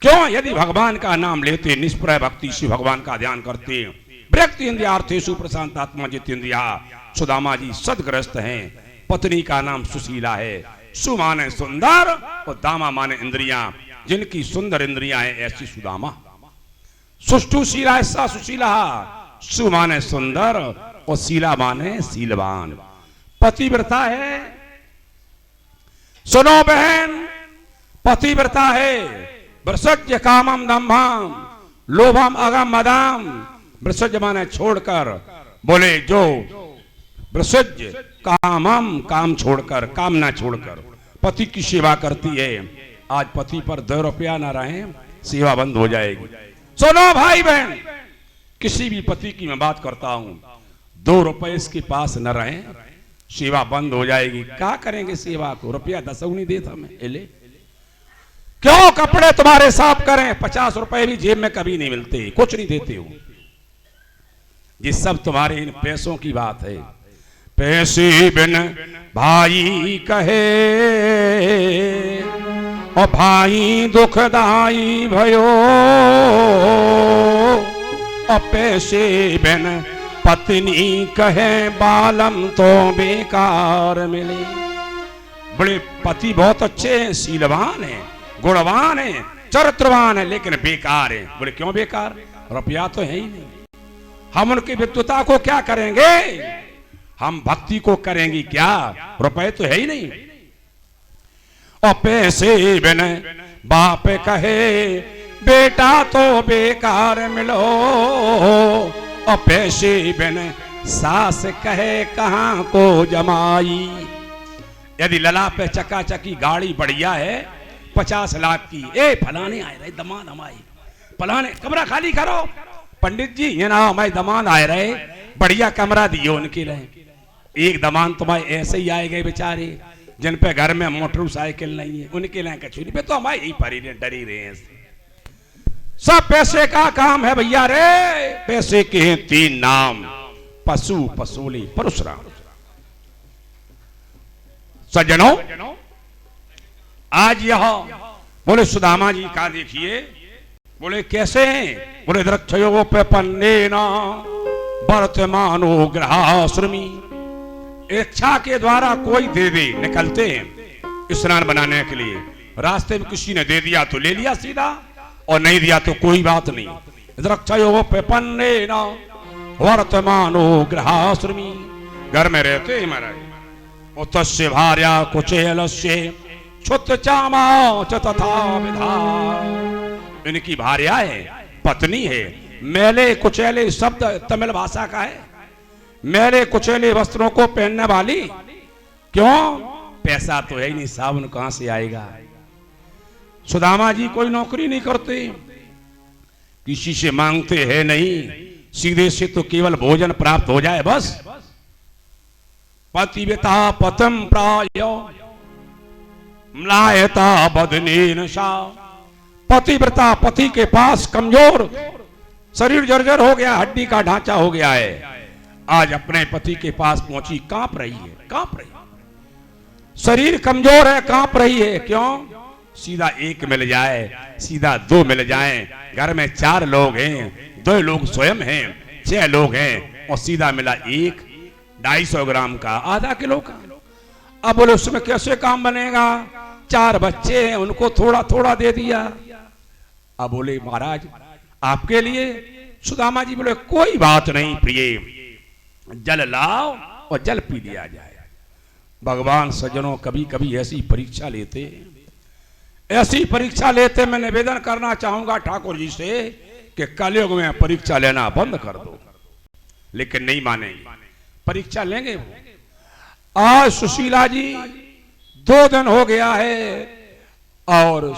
क्यों? यदि भगवान का नाम लेते, निष्प्रय भक्ति से भगवान का ध्यान करते, विरक्त इंद्रियार्थेषु प्रशांतात्मा जितेंद्रिया। सुदामा जी सदगृहस्थ हैं। पत्नी का नाम सुशीला है। सु माने सुंदर और दामा माने इंद्रियां। जिनकी सुंदर इंद्रियां हैं ऐसी सुदामा। सुष्टुशीला ऐसा सुशीला। सु माने सुंदर और शीला माने शीलवान। पतिव्रता है। सुनो बहन, पतिव्रता है। वृषज कामम दम्भम लोभम अगम मदाम। वृषज माने छोड़कर, बोले जो वृषज कामम, काम छोड़कर, कामना छोड़कर पति की सेवा करती है। आज पति पर 2 रुपया ना रहे, सेवा बंद हो जाएगी। सुनो भाई बहन, किसी भी पति की मैं बात करता हूं, 2 रुपए इसके पास न रहे, सेवा बंद हो जाएगी। क्या करेंगे सेवा को? रुपया 10 नहीं देता मैं। एले क्यों कपड़े तुम्हारे साफ करें? 50 रुपए भी जेब में कभी नहीं मिलते, कुछ नहीं देते हो। ये सब तुम्हारे इन पैसों की बात है। पैसे बिन भाई कहे और भाई दुखदाई भयो। और पैसे बिन पत्नी कहे बालम तो बेकार मिले। बड़े पति बहुत अच्छे हैं, शीलवान हैं, गुणवान हैं, चरित्रवान है, लेकिन बेकार है। बोले क्यों बेकार? रुपया तो है ही नहीं। हम उनकी विद्वता को क्या करेंगे? हम भक्ति को करेंगे क्या? रुपए तो है ही नहीं। और पैसे बिन बाप कहे बेटा तो बेकार मिलो। और पैसे बिन सास कहे कहां को जमाई। यदि लला पे चकाचकी गाड़ी बढ़िया है 50 लाख की, ए फलाने आए रहे दमाद हमारे, फलाने कमरा खाली करो पंडित जी, ये ना हमारे दमाद आए रहे, बढ़िया कमरा दियो उनके रहे। एक दमान तुम्हारे ऐसे ही आए गए बेचारे जिन पे घर में मोटरसाइकिल नहीं है, उनके लिए कचूरी पे तो हमारे यही परी डरी रहे हैं। सब पैसे का काम है भैया रे। पैसे के हैं 3 नाम, पशु, पसूली, परशुराम। सज्जनों, आज यह बोले सुदामा जी का देखिए, बोले कैसे हैं? बोले द्रक्षयो पे पन्ने ना वर्तमानो ग्रहाश्रमी। इच्छा के द्वारा कोई दे दे, निकलते हैं स्नान बनाने के लिए। रास्ते में किसी ने दे दिया तो ले लिया सीधा, और नहीं दिया तो कोई बात नहीं। द्रक्षयो पे पन्ने ना वर्तमानो ग्रहाश्रमी। घर में रहते हैं महाराज। उतस्य भार्या कुचेलस्य क्षुत चामा च तथा विधा। इनकी भार्या है, पत्नी है। मैले कुचेले शब्द तमिल भाषा का है। मैले कुचेले वस्त्रों को पहनने वाली। क्यों? पैसा तो है ही नहीं, साबुन कहां से आएगा? सुदामा जी कोई नौकरी नहीं करते, किसी से मांगते हैं नहीं, सीधे से तो केवल भोजन प्राप्त हो जाए बस। पतिव्रता पतम प्रायो म्लायता बदनीन सा। पतिव्रता पति के पास कमजोर, शरीर जर्जर हो गया, हड्डी का ढांचा हो गया है। आज अपने पति के पास पहुंची, कांप रही है, कांप रही है। शरीर कमजोर है, कांप रही है। क्यों? सीधा 1 मिल जाए, सीधा 2 मिल जाए। घर में 4 लोग हैं, 2 लोग स्वयं हैं, 6 लोग हैं और सीधा मिला 1-250 ग्राम का, आधा किलो का। अब बोले उसमें कैसे काम बनेगा, 4 बच्चे हैं उनको थोड़ा थोड़ा दे दिया। अब बोले महाराज आपके लिए। सुदामा जी बोले कोई बात नहीं प्रिय, जल लाओ और जल पी लिया जाए। भगवान सज्जनों कभी कभी ऐसी परीक्षा लेते, ऐसी परीक्षा लेते। मैं निवेदन करना चाहूंगा ठाकुर जी से कि कलयुग में परीक्षा लेना बंद कर दो, लेकिन नहीं मानेंगे, परीक्षा लेंगे वो। आज सुशीला जी 2 दिन हो गया है और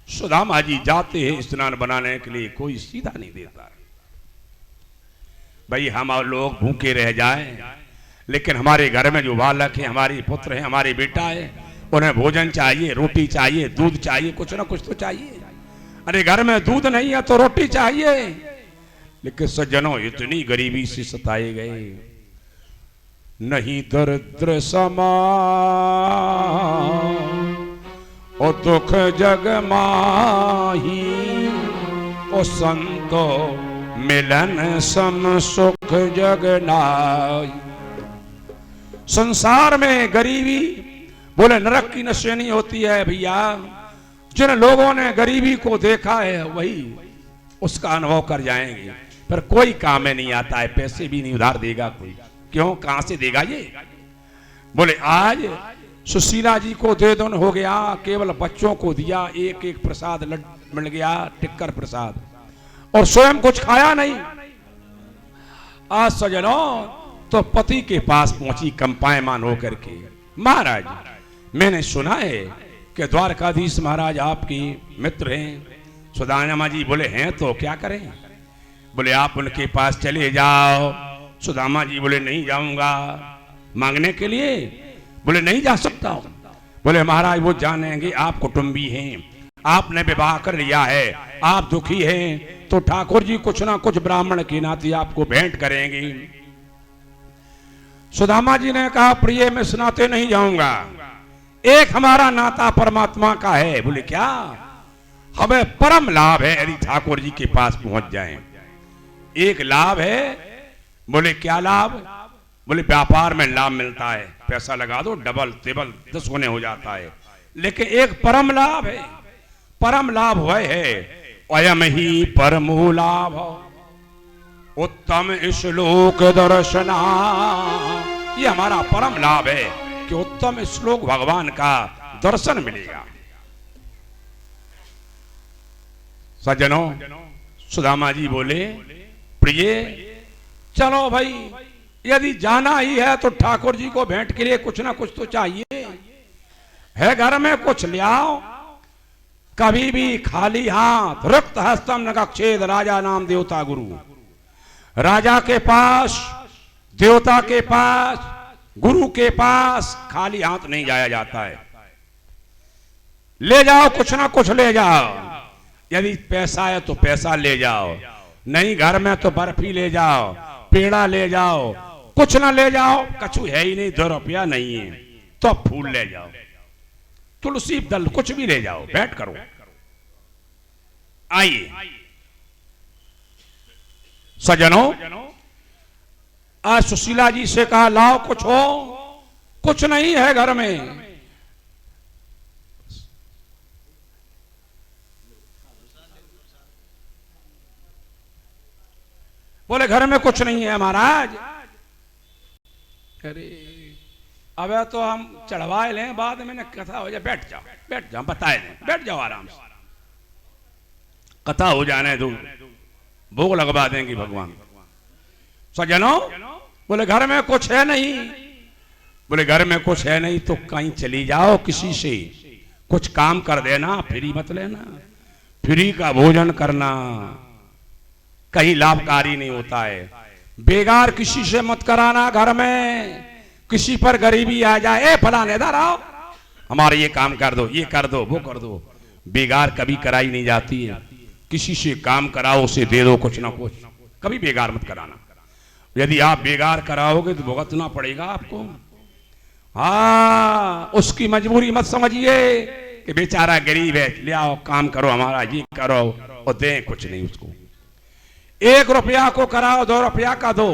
सुदामा जी जाते हैं स्नान बनाने के लिए, कोई सीधा नहीं देता। भाई हम और लोग भूखे रह जाएं, लेकिन हमारे घर में जो बालक है, हमारे पुत्र है, हमारे बेटा है, उन्हें भोजन चाहिए, रोटी चाहिए, दूध चाहिए, कुछ ना कुछ तो चाहिए। अरे घर में दूध नहीं है तो रोटी चाहिए। लेकिन सज्जनों इतनी गरीबी से सताए गए, नहीं दरिद्र समा ओ दुख जग माही, ओ संतो मिलन सम सुख जग नाई। संसार में गरीबी बोले नरक की निशानी होती है भैया। जिन लोगों ने गरीबी को देखा है वही उसका अनुभव कर जाएंगे। पर कोई काम में नहीं आता है, पैसे भी नहीं उधार देगा कोई, क्यों कहां से देगा ये। बोले आज सुशीला जी को 2 दिन हो गया, केवल बच्चों को दिया, एक एक प्रसाद मिल गया, टिक्कर प्रसाद, और स्वयं कुछ खाया नहीं। आज सजनों तो पति के पास पहुंची कंपायमान होकर के, महाराज मैंने सुना है कि द्वारकाधीश महाराज आपकी मित्र हैं। सुदामा जी बोले हैं तो क्या करें। बोले आप उनके पास चले जाओ। सुदामा जी बोले नहीं जाऊंगा मांगने के लिए। बोले नहीं जा सकता हूं। बोले महाराज वो जानेंगे आप कुटुंबी हैं, आपने विवाह कर लिया है, आप दुखी हैं, तो ठाकुर जी कुछ ना कुछ ब्राह्मण की नाती आपको भेंट करेंगे। सुदामा जी ने कहा प्रिय मैं इस नाते नहीं जाऊंगा, एक हमारा नाता परमात्मा का है। बोले क्या, हमें परम लाभ है यदि ठाकुर जी के पास पहुंच जाएं। एक लाभ है। बोले क्या लाभ। बोले व्यापार में लाभ मिलता है, पैसा लगा दो डबल टेबल 10 गुने हो जाता है। लेकिन एक परम लाभ है, परम लाभ वह है अयम ही परमो लाभ उत्तम श्लोक दर्शना। ये हमारा परम लाभ है कि उत्तम श्लोक भगवान का दर्शन मिलेगा। सज्जनों सुदामा जी बोले प्रिय चलो भाई, यदि जाना ही है तो ठाकुर जी को भेंट के लिए कुछ ना कुछ तो चाहिए है, घर में कुछ ले आओ। कभी भी खाली हाथ रक्त हस्तम न कक्षेद राजा नाम देवता गुरु। राजा के पास, देवता के पास, गुरु के पास खाली हाथ नहीं जाया जाता है। ले जाओ कुछ ना कुछ ले जाओ। यदि पैसा है तो पैसा ले जाओ, नहीं घर में तो बर्फी ले जाओ, पेड़ा ले जाओ, कुछ ना ले जाओ, कछु है ही नहीं, 2 रुपया नहीं है तो फूल ले जाओ, तुलसी दल कुछ भी ले जाओ, बैठ करो। आइए सज्जनों, आज सुशीला जी से कहा लाओ कुछ हो, कुछ नहीं है घर में। बोले घर में कुछ नहीं है महाराज। अरे अब तो हम चढ़वा लें, बाद में कथा हो जाए। बैठ जाओ, बैठ जाओ, बताए दें, बैठ जाओ आराम से, कथा हो जाने दो, भोग लगवा देंगे भगवान। सज्जनों बोले घर में कुछ है नहीं। बोले घर में कुछ है नहीं तो कहीं चली जाओ, किसी से कुछ काम कर देना, फ्री मत लेना। फ्री का भोजन करना कहीं लाभकारी नहीं होता है। बेगार किसी से मत कराना। घर में किसी पर गरीबी आ जाए, ए फलाने इधर आओ, हमारे ये काम कर दो, ये कर दो, वो कर दो। बेगार कभी कराई नहीं जाती है। किसी से काम कराओ, उसे दे दो कुछ ना कुछ, कभी बेगार मत कराना। यदि आप बेगार कराओगे तो भुगतना पड़ेगा आपको। हाँ, उसकी मजबूरी मत समझिए कि बेचारा गरीब है, ले आओ काम करो हमारा, ये करो, और दें कुछ नहीं उसको। 1 रुपया को कराओ 2 रुपया का दो,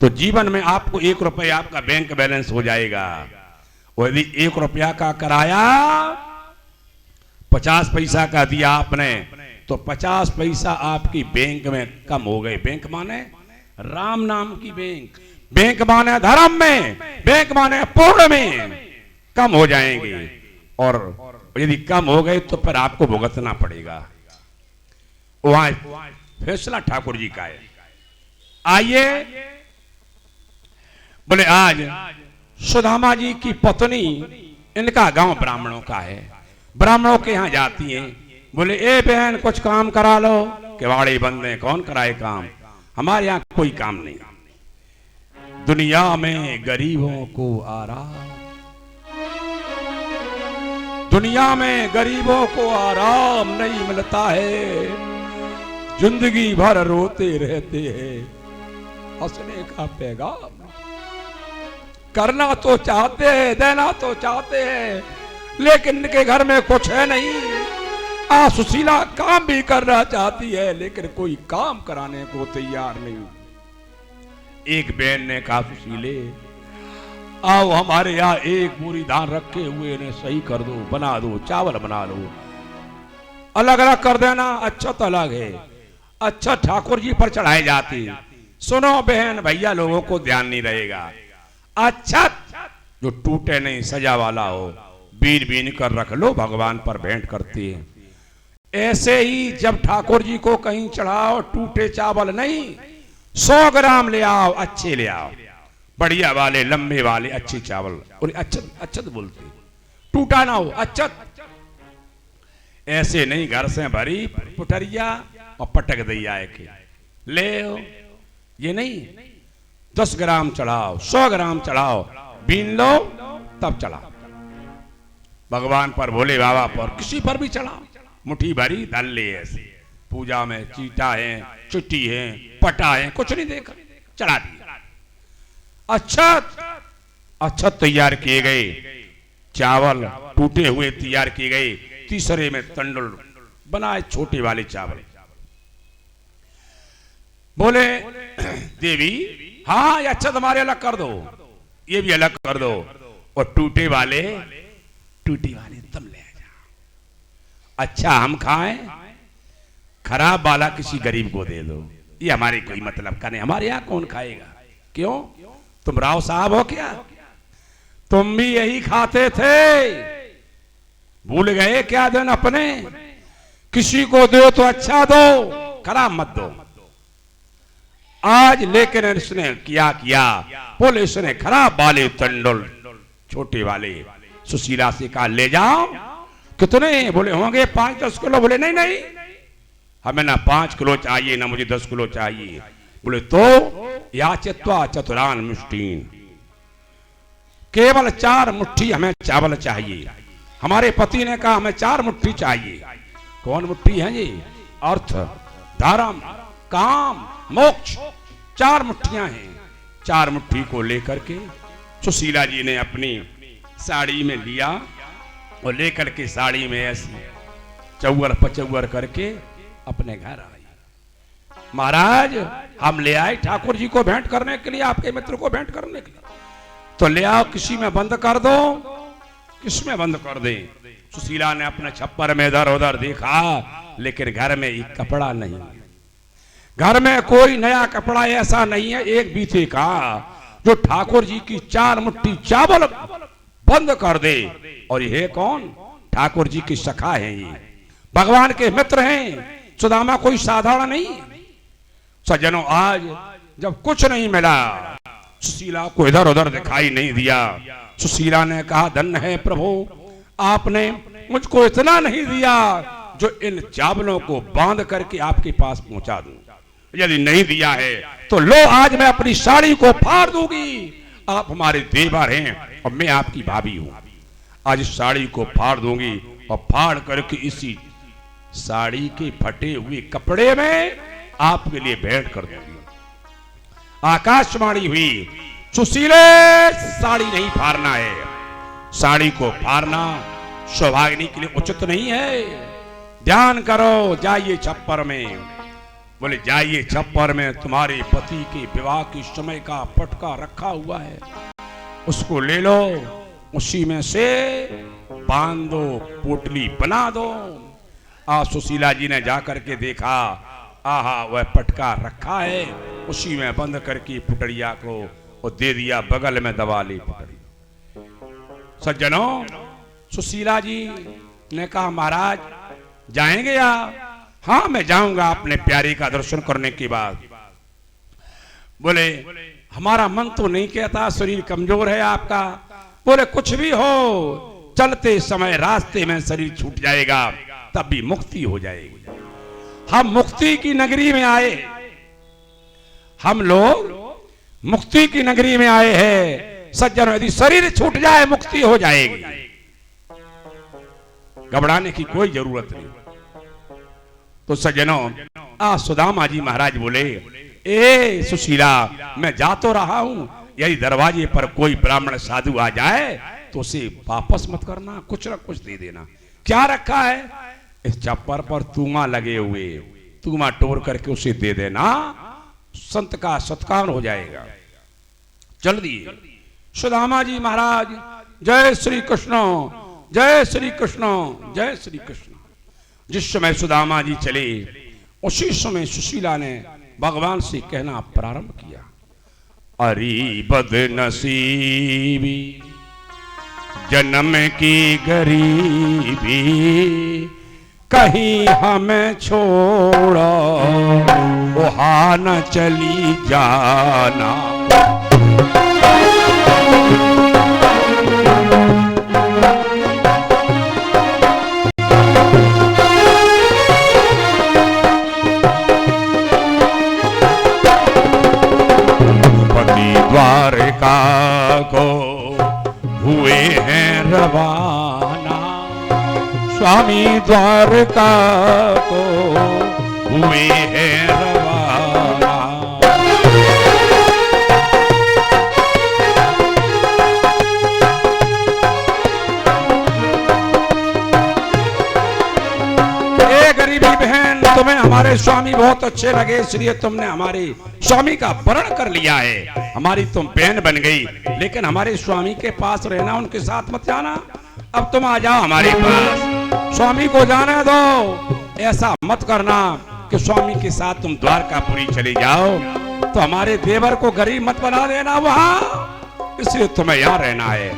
तो जीवन में आपको 1 रुपया आपका बैंक बैलेंस हो जाएगा। और यदि 1 रुपया का कराया, 50 पैसा का दिया आपने, तो 50 पैसा आपकी बैंक में कम हो गए। बैंक माने राम नाम की बैंक, बैंक माने धर्म में, बैंक माने पूर्ण में कम हो जाएंगे। और यदि कम हो गए तो फिर आपको भुगतना पड़ेगा। वहां फैसला ठाकुर जी का है। आइए, बोले आज सुदामा जी की पत्नी, इनका गांव ब्राह्मणों का है, ब्राह्मणों के यहां जाती हैं। बोले ए बहन कुछ काम करा लो, किवाड़ी बंद है, कौन कराए काम, हमारे यहां कोई काम नहीं। दुनिया में गरीबों को आराम, दुनिया में गरीबों को आराम नहीं मिलता है, जिंदगी भर रोते रहते हैं। हंसने का पैगाम करना तो चाहते हैं, देना तो चाहते हैं, लेकिन इनके घर में कुछ है नहीं। सुशीला काम भी करना चाहती है, लेकिन कोई काम कराने को तैयार नहीं। एक बहन ने कहा, सुशीले आओ हमारे यहाँ एक बोरी धान रखे हुए ने सही कर दो, बना दो, चावल बना लो, अलग अलग कर देना। अच्छा तो अलग है, अच्छा ठाकुर जी पर चढ़ाए जाती। सुनो बहन भैया, लोगों को ध्यान नहीं रहेगा। अच्छा जो टूटे नहीं, सजा वाला हो, बीन बीन कर रख लो, भगवान पर भेंट करती है। ऐसे ही जब ठाकुर जी को कहीं चढ़ाओ, टूटे चावल नहीं, 100 ग्राम ले आओ, अच्छे ले आओ, बढ़िया वाले, लंबे वाले अच्छे चावल। और अच्छत अच्छत बोलते, टूटा ना हो, अच्छत। ऐसे नहीं घर से भरी पुटरिया और पटक दैया के ले हो, ये नहीं। 10 ग्राम चढ़ाओ, 100 ग्राम चढ़ाओ, बीन लो, तब चढ़ाओ भगवान पर, भोले बाबा पर, किसी पर भी चढ़ाओ। मुट्ठी भरी धन ले। ऐसे पूजा में चीटा है, चुट्टी है, पटा है, कुछ नहीं देखा, चढ़ा दिया। अच्छा तैयार किए गए, चावल टूटे हुए तैयार किए गए। तीसरे में तंडुल बनाए, छोटे वाले चावल। बोले देवी हाँ ये अच्छा तुम्हारे अलग कर दो, ये भी अलग कर दो, और टूटे वाले तुम ले जा। अच्छा हम खाएं, खराब वाला किसी गरीब को दे दो, ये हमारे कोई मतलब का नहीं। हमारे यहां कौन खाएगा? क्यों, तुम राव साहब हो क्या? तुम भी यही खाते थे, भूल गए क्या दिन अपने? किसी को दो तो अच्छा दो, खराब मत दो। आज लेकिन इसने किया बोले इसने खराब वाले तंडुल, छोटे वाले सुशीला से कहा ले जाओ। कितने? बोले होंगे 5-10 किलो। बोले नहीं, हमें ना 5 किलो चाहिए, ना मुझे 10 किलो चाहिए। बोले तो या चित्वा चतुरान मुष्टीन, केवल 4 मुट्ठी हमें चावल चाहिए। हमारे पति ने कहा हमें 4 मुट्ठी चाहिए। कौन मुट्ठी है ये? अर्थ, धर्म, काम, मोक्ष, 4 मुट्ठियां हैं। 4 मुट्ठी को लेकर के सुशीला जी ने अपनी साड़ी में लिया और लेकर के साड़ी में ऐसे चौवर पचौवर करके अपने घर आई। महाराज हम ले आए ठाकुर जी को भेंट करने के लिए, आपके मित्र को भेंट करने के लिए, तो ले आओ, किसी में बंद कर दो। किसमें बंद कर दे? सुशीला ने अपने छप्पर में इधर उधर देखा, लेकिन घर में एक कपड़ा नहीं, घर में कोई नया कपड़ा ऐसा नहीं है एक बीते का जो ठाकुर जी की 4 मुट्ठी चावल बंद कर दे। और ये कौन? ठाकुर जी की सखा है, ये भगवान के मित्र हैं। सुदामा कोई साधारण नहीं। सज्जनों आज जब कुछ नहीं मिला, सुशीला को इधर उधर दिखाई नहीं दिया, सुशीला ने कहा धन्य है प्रभु, आपने मुझको इतना नहीं दिया जो इन चावलों को बांध करके आपके पास पहुंचा दूं। यदि नहीं दिया है तो लो आज मैं अपनी साड़ी को फाड़ दूंगी। आप हमारे देवर हैं और मैं आपकी भाभी हूं। आज इस साड़ी को फाड़ दूंगी और फाड़ करके इसी साड़ी के फटे हुए कपड़े में आपके लिए भेंट कर दूंगी। आकाशवाणी हुई, सुशीले साड़ी नहीं फाड़ना है। साड़ी को फाड़ना सौभाग्यनी के लिए उचित नहीं है। ध्यान करो, जाइए छप्पर में, बोले जाइए छप्पर में तुम्हारे पति के विवाह के समय का पटका रखा हुआ है, उसको ले लो, उसी में से बांध दो, पोटली बना दो। सुशीला जी ने जाकर के देखा, आहा वह पटका रखा है, उसी में बंद करके पुटड़िया को और दे दिया, बगल में दबा ली पुटड़ी। सज्जनों, सुशीला जी ने कहा महाराज जाएंगे आप? हाँ मैं जाऊंगा अपने प्यारे का दर्शन करने के बाद। बोले हमारा मन तो नहीं कहता, शरीर कमजोर है आपका। बोले कुछ भी हो, चलते समय रास्ते में शरीर छूट जाएगा, तब भी मुक्ति हो जाएगी। हम मुक्ति की नगरी में आए, हम लोग मुक्ति की नगरी में आए हैं। सज्जनों, यदि शरीर छूट जाए मुक्ति हो जाएगी, घबराने की कोई जरूरत नहीं। तो सज्जनों, सुदामा जी महाराज बोले, ए सुशीला, मैं जा तो रहा हूं, यदि दरवाजे पर कोई ब्राह्मण साधु आ जाए तो उसे वापस मत करना, कुछ न कुछ दे देना। क्या रखा है? इस छप्पर पर तूमा लगे हुए, तूमा तोड़ करके उसे दे देना, संत का सत्कार हो जाएगा। चल दिए सुदामा जी महाराज, जय श्री कृष्ण, जय श्री कृष्ण, जय श्री कृष्ण। जिस समय सुदामा जी चले, उसी समय सुशीला ने भगवान से कहना प्रारंभ किया, अरे बदनसीबी जन्म की गरीबी, कहीं हमें छोड़ो वहां न चली जाना। द्वारका को हुए हैं रवाना, स्वामी द्वारका को हुए हैं रवाना। ए गरीबी बहन, तुम्हें हमारे स्वामी बहुत अच्छे लगे, इसलिए तुमने हमारे स्वामी का वर्ण कर लिया है, हमारी तुम बहन बन गई, लेकिन हमारे स्वामी के पास रहना, उनके साथ मत जाना। अब तुम आ जाओ हमारे पास, स्वामी को जाने दो। ऐसा मत करना कि स्वामी के साथ तुम द्वारकापुरी चले जाओ, तो हमारे देवर को गरीब मत बना देना वहां, इसलिए तुम्हें यहाँ रहना है,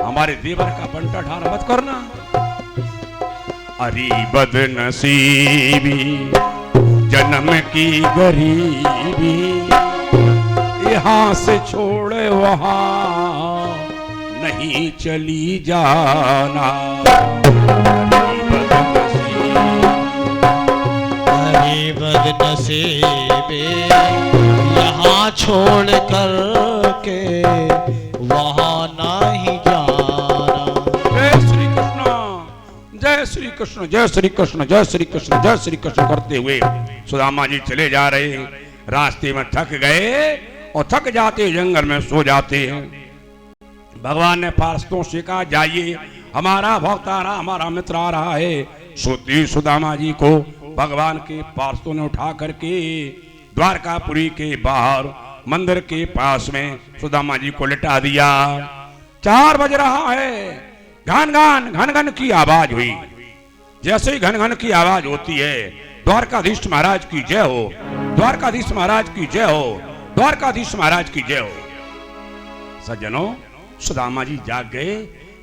हमारे देवर का बंटा ढार मत करना। अरे बदनसीबी जन्म की गरीबी, यहाँ से छोड़े वहां नहीं चली जाना। अरे बदनसीबी यहाँ छोड़ कर के वहां नहीं जाना। जय श्री कृष्ण, जय श्री कृष्ण, जय श्री कृष्ण, जय श्री कृष्ण, जय श्री कृष्ण करते हुए सुदामा जी चले जा रहे। रास्ते में थक गए और थक जाते जंगल में सो जाते हैं। भगवान ने पार्षदों से कहा, जाइए हमारा भक्त आ रहा, हमारा मित्र आ रहा है। सोती सुदामा जी को भगवान के पार्षदों ने उठा करके द्वारकापुरी के बाहर मंदिर के पास में सुदामा जी को लिटा दिया। 4 बज रहा है, घन घन की आवाज हुई। जैसे ही घन घन की आवाज होती है, द्वारकाधीश महाराज की जय हो, द्वारकाधीश महाराज की जय हो, द्वारकाधीश महाराज की जय हो। सज्जनों, सुदामा जी जाग गए।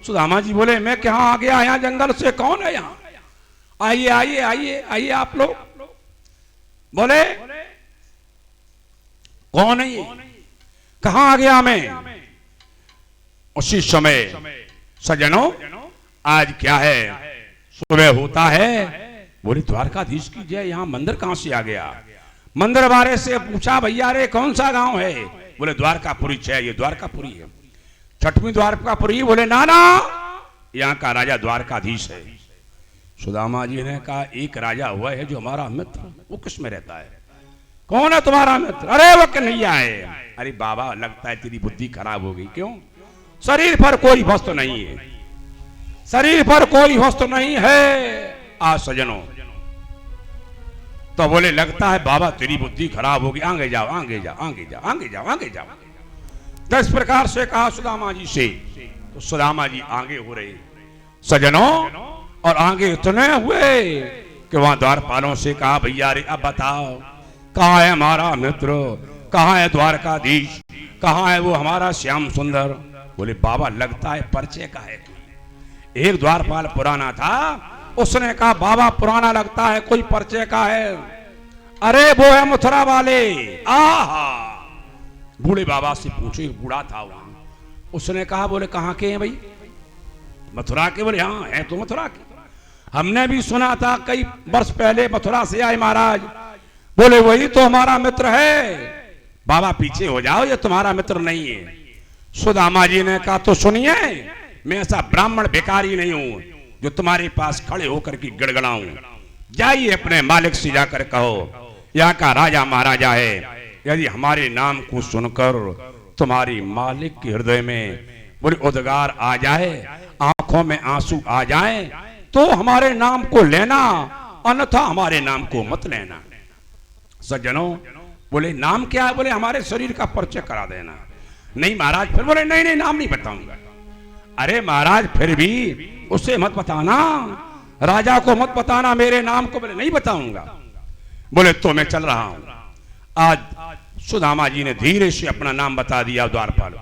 सुदामा जी बोले, मैं कहाँ आ गया यहाँ जंगल से, कौन है यहाँ? आइए आइए आइए आइए आप लोग। बोले कौन है ये, कहाँ आ गया मैं? उसी समय सज्जनों, आज क्या है, सुबह होता है। बोले द्वारकाधीश की जय, यहाँ मंदिर कहां से आ गया? मंदिर वाले से पूछा, भैया रे कौन सा गांव है? बोले द्वारकापुरी है, ये द्वारकापुरी है। 6वीं द्वारकापुरी? बोले ना ना, यहाँ का राजा द्वारकाधीश है। सुदामा जी ने कहा, एक राजा हुआ है जो हमारा मित्र, वो किस में रहता है? कौन है तुम्हारा मित्र? अरे वो कन्हैया है। अरे बाबा, लगता है तेरी बुद्धि खराब हो गई। क्यों? शरीर पर कोई वस्तु नहीं है, शरीर पर कोई वस्तु नहीं है। आज सज्जनों, तो बोले लगता है बाबा तेरी बुद्धि खराब होगी, आगे जाओ आगे जाओ आगे जाओ आगे जाओ आगे जाओ। तो इस प्रकार से कहा सुदामा जी से। तो सुदामा जी आगे हो रहे सजनों, और आगे इतने हुए कि वहां द्वारपालों से कहा भैया रे अब बताओ कहाँ है हमारा मित्र, कहाँ है द्वारकाधीश, कहाँ है वो हमारा श्याम सुंदर। बोले बाबा लगता है परिचय का है। एक द्वारपाल पुराना था, उसने कहा बाबा पुराना लगता है, कोई परिचय का है। अरे वो है मथुरा वाले। आहा, बूढ़े बाबा से पूछो, एक बूढ़ा था वहां, उसने कहा बोले कहाँ के हैं भाई? मथुरा के। बोले हाँ है तो मथुरा के, हमने भी सुना था कई वर्ष पहले मथुरा से आए महाराज। बोले वही तो हमारा मित्र है। बाबा पीछे हो जाओ, ये तुम्हारा मित्र नहीं है। सुदामा जी ने कहा तो सुनिए, मैं ऐसा ब्राह्मण भिखारी नहीं हूं जो तुम्हारे पास खड़े होकर के गिड़गड़ाऊं। जाइए अपने मालिक से जाकर कहो यहाँ का राजा महाराजा है, यदि हमारे नाम को सुनकर तुम्हारी मालिक के हृदय में बोले उद्गार आ जाए, आंखों में आंसू आ जाए, तो हमारे नाम को लेना, अन्यथा हमारे नाम को मत लेना। सज्जनों बोले नाम क्या है? बोले हमारे शरीर का परिचय करा देना। नहीं महाराज। फिर बोले नहीं नहीं नाम नहीं बताऊंगा। अरे महाराज फिर भी उसे मत बताना, राजा को मत बताना मेरे नाम को। बोले नहीं बताऊंगा। बोले तो मैं चल रहा हूं। आज सुदामा जी ने धीरे से अपना नाम बता दिया द्वारपाल।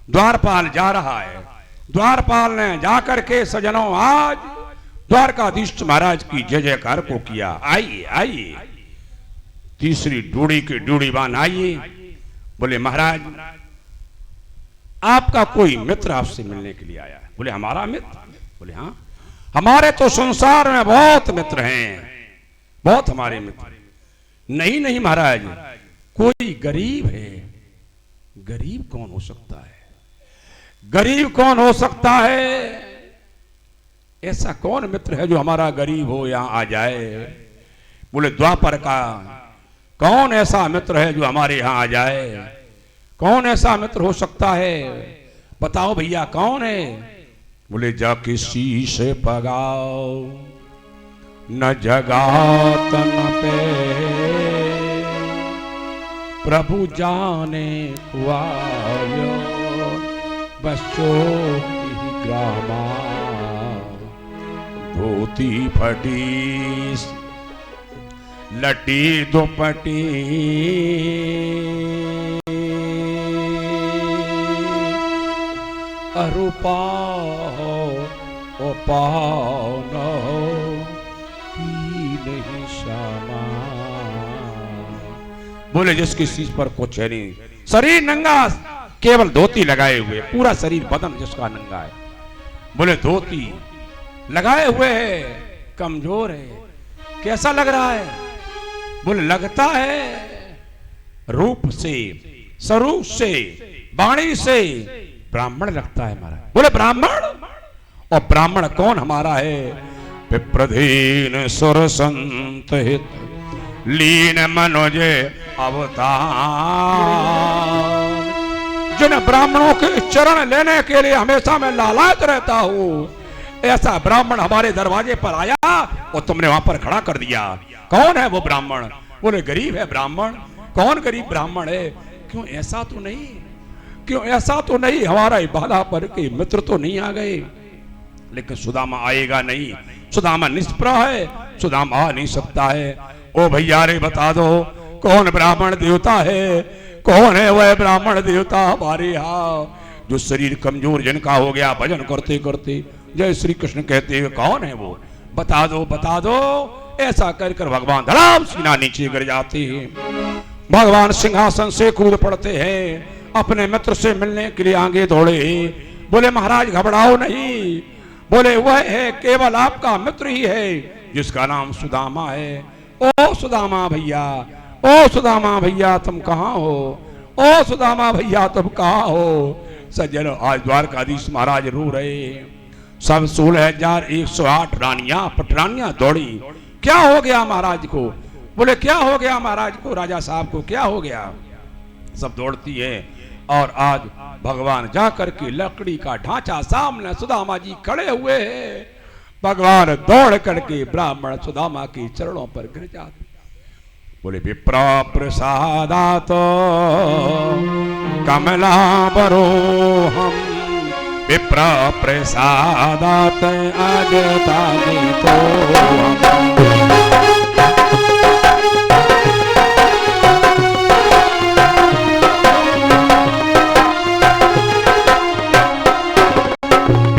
द्वारपाल जा रहा है। द्वारपाल ने जाकर के सजनों आज द्वारकाधीश महाराज की जय जयकार को किया। आइए आइए, तीसरी डूढ़ी की डूढ़ीवान आइए। बोले महाराज आपका कोई मित्र आपसे मिलने के लिए आया है। बोले हमारा मित्र? बोले हाँ, हमारे तो संसार में बहुत मित्र हैं, बहुत हमारे मित्र। नहीं नहीं महाराज, कोई गरीब है। गरीब कौन हो सकता है? गरीब कौन हो सकता है? ऐसा कौन मित्र है जो हमारा गरीब हो यहां आ जाए? बोले द्वापर का कौन ऐसा मित्र है जो हमारे यहां आ जाए? कौन ऐसा मित्र हो सकता है? बताओ भैया कौन है? बोले जा किसी से पगाओ न जगातन पे, प्रभु जाने कुआयो बच्चो की ग्रामा, धोती फटी लटी दुपटी, अरुपाओ ओ पाओ न हो पी नहीं श्यामा। बोले जिसकी चीज पर कुछ है नहीं, शरीर नंगा, केवल धोती लगाए हुए, पूरा शरीर बदन जिसका नंगा है। बोले धोती लगाए हुए है, कमजोर है, कैसा लग रहा है? बोले लगता है रूप से, स्वरूप से, वाणी से ब्राह्मण लगता है हमारा। बोले ब्राह्मण? और ब्राह्मण कौन हमारा है? विप्रधीन सुर संत हित लीन मनोजे अवतार, जिन ब्राह्मणों के चरण लेने के लिए हमेशा मैं लालायत रहता हूं, ऐसा ब्राह्मण हमारे दरवाजे पर आया और तुमने वहां पर खड़ा कर दिया। कौन है वो ब्राह्मण? बोले गरीब है ब्राह्मण। कौन गरीब ब्राह्मण है? क्यों ऐसा तो नहीं, क्यों ऐसा तो नहीं हमारा बाधा पर के मित्र तो नहीं आ गए? लेकिन सुदामा आएगा नहीं, सुदामा निष्प्रह है, सुदामा आ नहीं सकता है। ओ भैया रे बता दो कौन ब्राह्मण देवता है? कौन है वह ब्राह्मण देवता हमारे यहाँ जो शरीर कमजोर जिनका हो गया भजन करते करते जय श्री कृष्ण कहते हुए? कौन है वो? बता दो बता दो। ऐसा कर कर भगवान धड़ाम सीना नीचे गिर जाते हैं। भगवान सिंहासन से कूद पड़ते हैं, अपने मित्र से मिलने के लिए आगे दौड़े। बोले महाराज घबराओ नहीं। बोले वह है केवल आपका मित्र ही है जिसका नाम सुदामा है। ओ सुदामा भैया, ओ सुदामा भैया तुम कहाँ हो? ओ सुदामा भैया तुम कहाँ हो? सज्जन आज द्वारकाधीश महाराज रो रहे। सब 16,108 रानियां पटरानियां दौड़ी। क्या हो गया महाराज को? बोले क्या हो गया महाराज को, राजा साहब को क्या हो गया? सब दौड़ती है और आज भगवान जाकर के लकड़ी का ढांचा सामने सुदामा जी खड़े हुए हैं। भगवान दौड़ करके ब्राह्मण सुदामा के चरणों पर गिर जाते। बोले विप्र प्रसादात कमलाबरो हम, विप्र प्रसादात अजता तो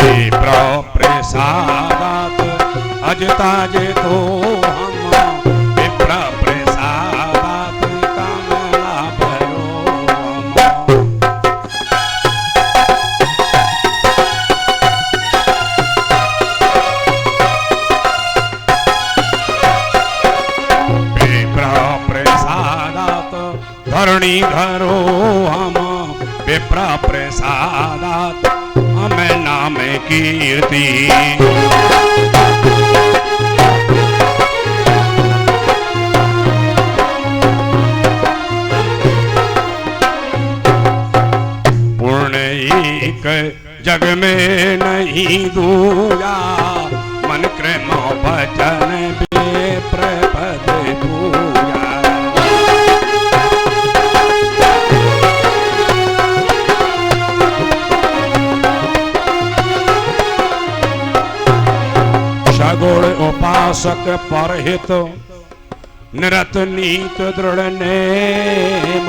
विप्र प्रसादात अजता जे तो हम, विप्र प्रसादात कमलाबरो हम। धरणी धरो हम, विप्र प्रसादात हमें नाम कीर्ति। पूर्ण एक जग में नहीं दूजा, मन क्रम भजन विप्र पद पूजा। सगुण उपासक परहित निरत नीत दृढ़ नेम,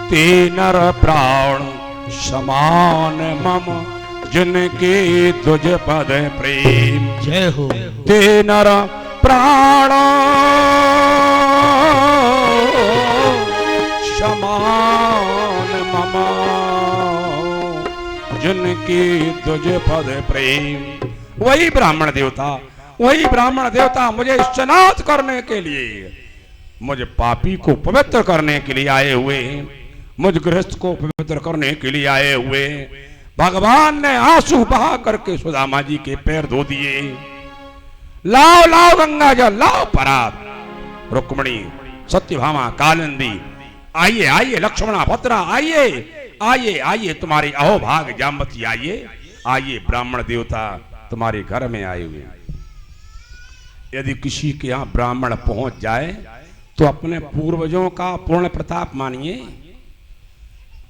ते नर प्राण समान मम जिनके तुझ पद प्रेम। जय हो। ते नर प्राण समान मम जिनके तुझ पद प्रेम। वही ब्राह्मण देवता मुझे स्नात करने के लिए, मुझे पापी को पवित्र करने के लिए आए हुए, मुझ गृहस्थ को पवित्र करने के लिए आए हुए। भगवान ने आंसू बहा करके सुदामा जी के पैर धो दिए। लाओ लाओ गंगा जल, लाओ परात। रुक्मिणी, सत्यभामा, कालिंदी, आइए आइए, लक्ष्मणा, भद्रा, आइए आइए आइए, तुम्हारे अहोभाग जाम्बती आइए आइए, ब्राह्मण देवता तुम्हारे घर में आए हुए। यदि किसी के यहां ब्राह्मण पहुंच जाए तो अपने पूर्वजों का पूर्ण प्रताप मानिए।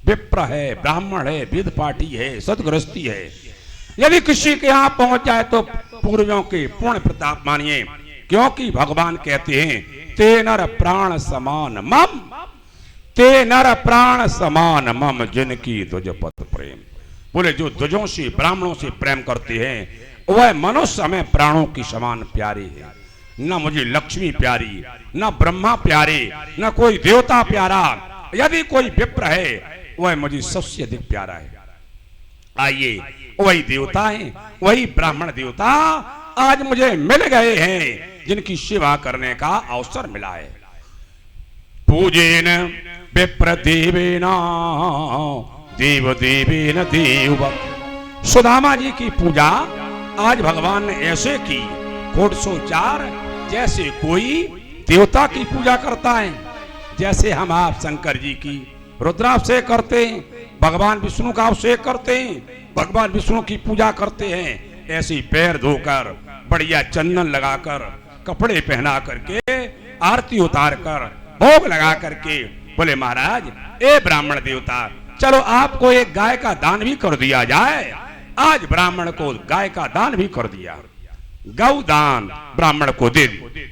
विप्र है, ब्राह्मण है, वेद पाठी है, सदगृहस्थी है। यदि किसी के यहां पहुंच जाए तो पूर्वजों के पूर्ण प्रताप मानिए, क्योंकि भगवान कहते हैं ते नर प्राण समान मम, ते नर प्राण समान मम जिनकी तुझ पद प्रेम। बोले जो ध्वजों से, ब्राह्मणों से प्रेम करते हैं वह मनुष्य हमें प्राणों की समान प्यारे है। न मुझे लक्ष्मी प्यारी, न ब्रह्मा प्यारे, न कोई देवता प्यारा। यदि कोई विप्र है वह मुझे सबसे अधिक प्यारा है। आइए, वही देवता है, वही ब्राह्मण देवता आज मुझे मिल गए हैं, जिनकी सेवा करने का अवसर मिला है। पूजेन विप्र देवेना देव देवेन देववत्। सुदामा जी की पूजा आज भगवान ने ऐसे की, 404 जैसे कोई देवता की पूजा करता है। जैसे हम आप शंकर जी की रुद्राभिषेक करते हैं, भगवान विष्णु का अभिषेक करते हैं, भगवान विष्णु की पूजा करते हैं, ऐसे पैर धोकर, बढ़िया चंदन लगाकर, कपड़े पहना करके, आरती उतार कर, भोग लगा करके बोले महाराज ए ब्राह्मण देवता, चलो आपको एक गाय का दान भी कर दिया जाए। आज ब्राह्मण को गाय का दान भी कर दिया, गौ दान ब्राह्मण को दे दी।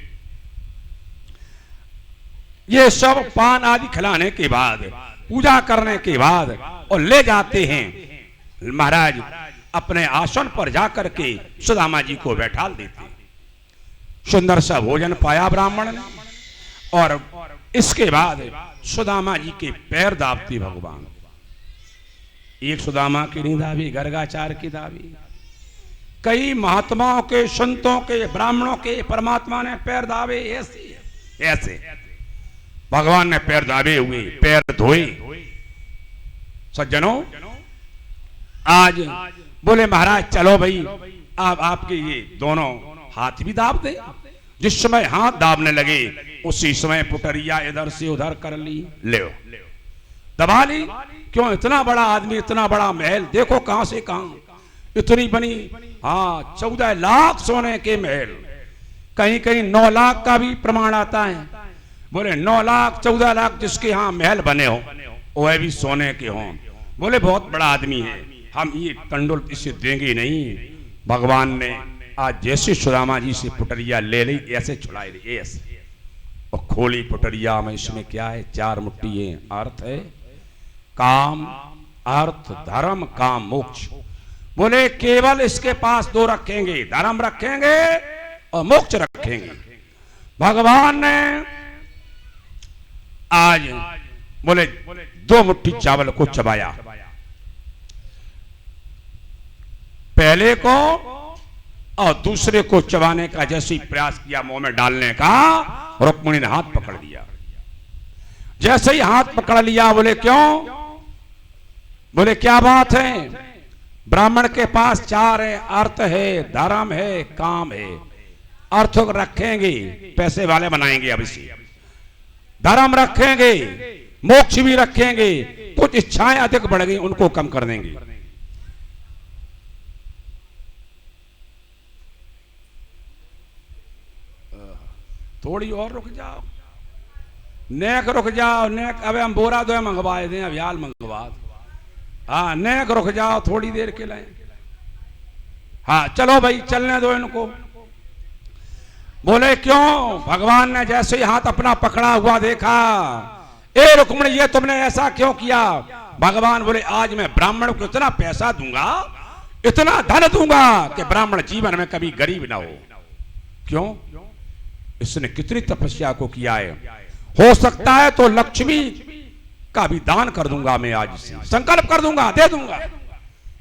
ये सब पान आदि खिलाने के बाद, पूजा करने के बाद और ले जाते हैं महाराज अपने आसन पर जाकर के सुदामा जी को बैठा देते। सुंदर सा भोजन पाया ब्राह्मण ने और इसके बाद सुदामा जी के पैर दाबती भगवान। एक सुदामा की नहीं दाबी, गर्गाचार की दाबी। कई महात्माओं के, संतों के, ब्राह्मणों के परमात्मा ने पैर दाबे। ऐसे ऐसे भगवान ने पैर दाबे हुए, पैर धोए। सज्जनों, आज बोले महाराज चलो भाई आप आपके ये दोनों हाथ भी दाब दे। जिस समय हाथ दाबने लगे उसी समय पुटरिया इधर से उधर कर ली, ले दबा ली। क्यों? इतना बड़ा आदमी, इतना बड़ा महल, देखो कहां से कहां इतनी बनी। हाँ, 14 लाख सोने के महल, कहीं कहीं 9 लाख का भी प्रमाण आता है। बोले 9 लाख 14 लाख जिसके यहाँ महल बने हो वह भी सोने के हों। बोले बहुत बड़ा आदमी है, हम ये तंडुल इसे देंगे नहीं। भगवान ने आज जैसे सुदामा जी से पुटरिया ले ली ऐसे छुड़ाई ली, ऐसे और खोली पुटरिया में। इसमें क्या है? 4 मुट्ठी है। अर्थ है काम, अर्थ, धर्म, काम, मोक्ष। बोले केवल इसके पास 2 रखेंगे, धर्म रखेंगे और मोक्ष रखेंगे। भगवान ने आज बोले 2 मुट्ठी चावल को चबाया, पहले को और दूसरे को चबाने का जैसे ही प्रयास किया मुंह में डालने का, रुक्मिणी ने हाथ पकड़ लिया। जैसे ही हाथ पकड़ लिया, बोले क्यों? बोले क्या बात है? ब्राह्मण के पास 4 है, अर्थ है, धर्म है, काम है। अर्थ रखेंगे, पैसे वाले बनाएंगे, अब इसे धर्म रखेंगे, मोक्ष भी रखेंगे, कुछ इच्छाएं अधिक बढ़ गई उनको कम कर देंगे। थोड़ी और रुक जाओ, नेक रुक जाओ, नेक। अब हम बोरा दो मंगवाए दें, अब याल मंगवा। हाँ नेक रुक जाओ, थोड़ी देर के लिए। हाँ चलो भाई चलने दो इनको। बोले क्यों? भगवान ने जैसे ही हाथ अपना पकड़ा हुआ देखा, ए रुक्मिणी ये तुमने ऐसा क्यों किया? भगवान बोले आज मैं ब्राह्मण को इतना पैसा दूंगा, इतना धन दूंगा कि ब्राह्मण जीवन में कभी गरीब ना हो। क्यों? इसने कितनी तपस्या को किया है। हो सकता है तो लक्ष्मी का भी दान कर दूंगा मैं, आज से संकल्प कर दूंगा, दे दूंगा।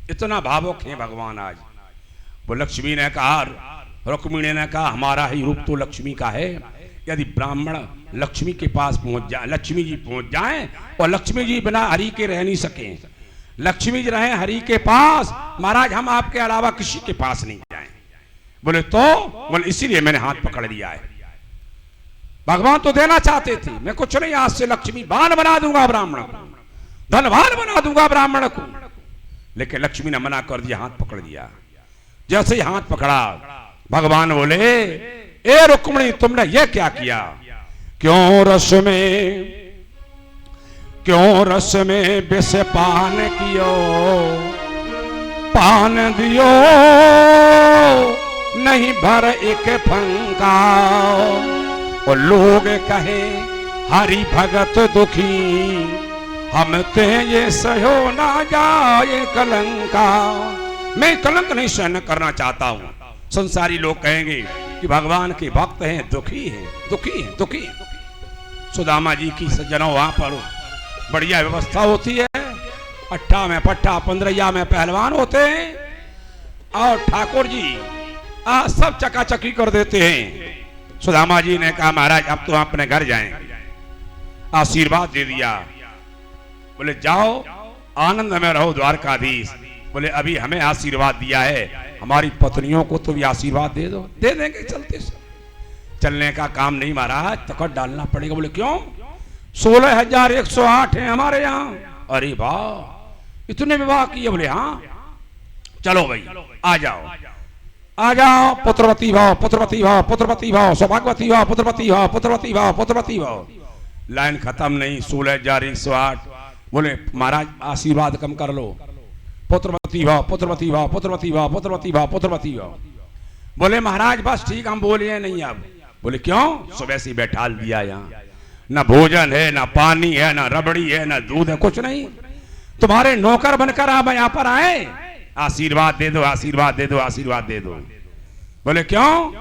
इतना भावुक है भगवान आज। वो लक्ष्मी ने कहा, रुक्मिणी ने कहा हमारा ही रूप तो लक्ष्मी का है। यदि ब्राह्मण लक्ष्मी के पास पहुंच जाए, लक्ष्मी जी पहुंच जाएं, और लक्ष्मी जी बिना हरि के रह नहीं सके, लक्ष्मी जी रहे हरि के पास, महाराज हम आपके अलावा किसी के पास नहीं जाएं। बोले तो? बोले इसीलिए मैंने हाथ पकड़ लिया है। भगवान तो देना चाहते थे, मैं कुछ नहीं, आज से लक्ष्मी बान बना दूंगा ब्राह्मण को, धनवान बना दूंगा ब्राह्मण को। लेकिन लक्ष्मी ने मना कर दिया, हाथ पकड़ दिया। जैसे ही हाथ पकड़ा, भगवान बोले ए रुक्मिणी तुमने ये क्या किया? क्यों रस में विष पान कियो, पान दियो नहीं भर एक फंका। और लोग कहे हरि भगत दुखी, हम ते ये सहो ना जाए कलंका। मैं कलंक नहीं सहन करना चाहता हूं। संसारी लोग कहेंगे कि भगवान के भक्त हैं, दुखी हैं, दुखी हैं, दुखी हैं। सुदामा जी की सज्जनों वहां पर बढ़िया व्यवस्था होती है। 8 में पट्टा, 15 में पहलवान होते हैं, और ठाकुर जी सब चकाचकी कर देते हैं। सुदामा जी ने कहा महाराज अब तो अपने घर जाएंगे, आशीर्वाद दे दिया। बोले जाओ आनंद में रहो द्वारकाधीश। बोले अभी हमें आशीर्वाद दिया है, हमारी पत्नियों को तो भी आशीर्वाद दे दो। दे देंगे चलते से। चलने का काम नहीं महाराज, तकट डालना पड़ेगा। बोले क्यों? 16,108 है हमारे यहाँ। अरे वाह इतने विवाह किए? बोले हाँ। चलो भाई आ जाओ, आ जाओ। पुत्रवती भाव, पुत्रवती भाव, पुत्रवती भाव, सौभाग्यवती भाव, पुत्रवती भाव, पुत्रवती भाव, पुत्रवती भाव। लाइन खत्म नहीं, 16,108। बोले महाराज आशीर्वाद कम कर लो। पुत्रवती भाव, पुत्रवती भाव, पुत्रवती भाव, पुत्रवती भाव, पुत्रवती भाव। बोले महाराज बस ठीक, हम बोले नहीं अब। बोले क्यों? सुबह से बैठा दिया यहाँ, ना भोजन है, ना पानी है, ना रबड़ी है, ना दूध है, कुछ नहीं। तुम्हारे नौकर बनकर आप यहाँ पर आए, आशीर्वाद दे दो, आशीर्वाद दे दो, आशीर्वाद दे दो। बोले क्यों?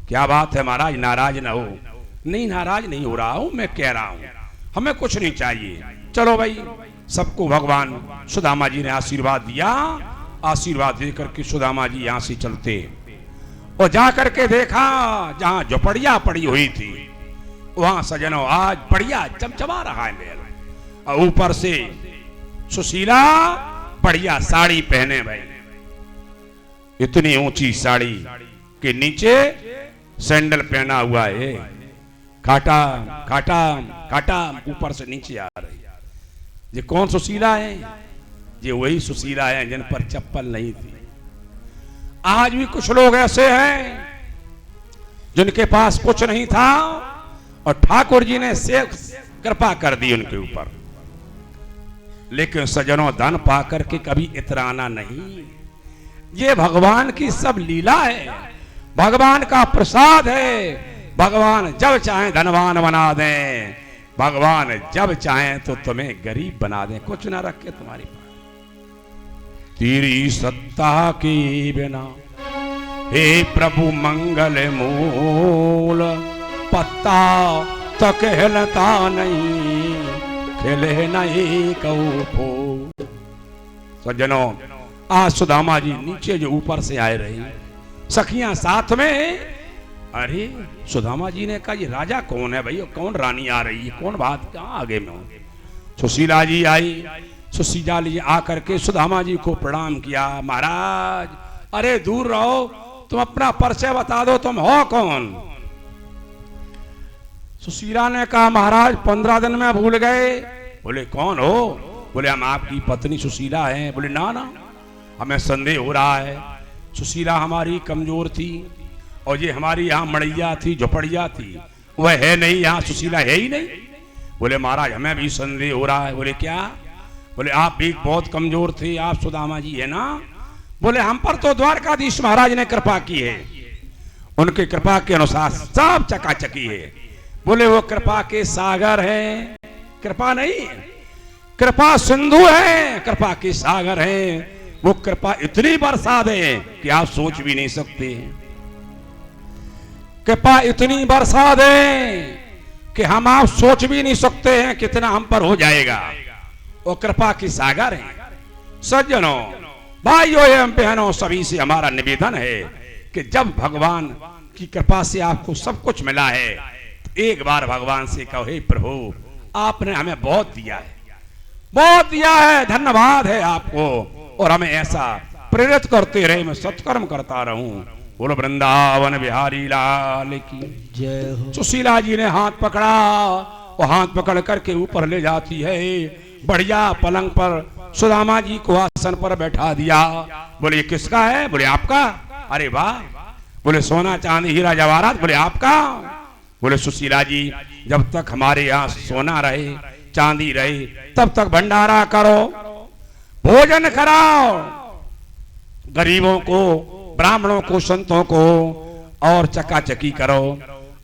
क्या बात है महाराज, नाराज ना हो। नहीं नाराज नहीं हो रहा हूं, मैं कह रहा हूं हमें कुछ नहीं चाहिए। चलो भाई, सबको भगवान सुदामा जी ने आशीर्वाद दिया। आशीर्वाद देकर के सुदामा जी यहां से चलते और जाकर के देखा जहां झोपड़िया पड़ी हुई थी, वहां सजनों आज बढ़िया चमचमा रहा है मेल। और ऊपर से सुशीला बढ़िया साड़ी पहने भाई, इतनी ऊंची साड़ी के नीचे सैंडल पहना हुआ है, काटा काटा काटा ऊपर से नीचे आ रही। ये कौन सुशीला है? ये वही सुशीला है जिन पर चप्पल नहीं थी। आज भी कुछ लोग ऐसे हैं जिनके पास कुछ नहीं था और ठाकुर जी ने से कृपा कर दी उनके ऊपर। लेकिन सज्जनों, धन पा करके कभी इतराना नहीं। ये भगवान की सब लीला है, भगवान का प्रसाद है। भगवान जब चाहे धनवान बना दें, भगवान जब चाहे तो तुम्हें गरीब बना दें, कुछ ना रखे तुम्हारी पास। तेरी सत्ता के बिना हे प्रभु मंगल मूल, पत्ता तक हिलता नहीं, खिले नहीं कऊ फूल। सज्जनों, आज सुदामा जी नीचे जो ऊपर से आए रही, सखियां साथ में। अरे सुदामा जी ने कहा ये राजा कौन है भाई, कौन रानी आ रही है, कौन बात, कहाँ आगे में हूं। सुशीला जी आई, सुशीला जी आकर के सुदामा जी को प्रणाम किया। महाराज अरे दूर रहो, तुम अपना परिचय बता दो, तुम हो कौन। सुशीला ने कहा महाराज 15 दिन में भूल गए। बोले कौन हो। बोले हम आपकी पत्नी सुशीला हैं। बोले ना ना, हमें संदेह हो रहा है। सुशीला हमारी कमजोर थी और ये हमारी यहाँ मड़ैया थी, झोपड़िया थी, वह है नहीं, यहाँ सुशीला है ही नहीं। बोले महाराज हमें भी संदेह हो रहा है। बोले क्या। बोले आप भी बहुत कमजोर थे, आप सुदामा जी है ना। बोले हम पर तो द्वारकाधीश महाराज ने कृपा की है, उनकी कृपा के अनुसार सब चकाचकी है। बोले वो कृपा के सागर है, कृपा नहीं, कृपा सिंधु है, कृपा के सागर है। वो कृपा इतनी बरसा दे कि आप सोच भी नहीं सकते। कृपा इतनी बरसा दे कि हम आप सोच भी नहीं सकते हैं कितना हम पर हो जाएगा। वो कृपा की सागर है। सज्जनों, भाइयों एवं बहनों, सभी से हमारा निवेदन है कि जब भगवान की कृपा से आपको सब कुछ मिला है, तो एक बार भगवान से कहो हे प्रभु आपने हमें बहुत दिया है, बहुत दिया है, धन्यवाद है आपको, और हमें ऐसा प्रेरित करते रहे, मैं सत्कर्म करता रहूं। बोलो वृंदावन बिहारी लाल की जय हो। सुशीला जी ने हाथ पकड़ा और हाथ पकड़ करके ऊपर ले जाती है। बढ़िया पलंग पर सुदामा जी को आसन पर बैठा दिया। बोले ये किसका है। बोले आपका। अरे वाह। बोले सोना चांदी हीरा जवाहरात। बोले आपका। बोले सुशीला जी जब तक हमारे यहाँ सोना रहे चांदी रहे तब तक भंडारा करो, भोजन कराओ, गरीबों को, ब्राह्मणों को, संतों को, और चकाचकी करो,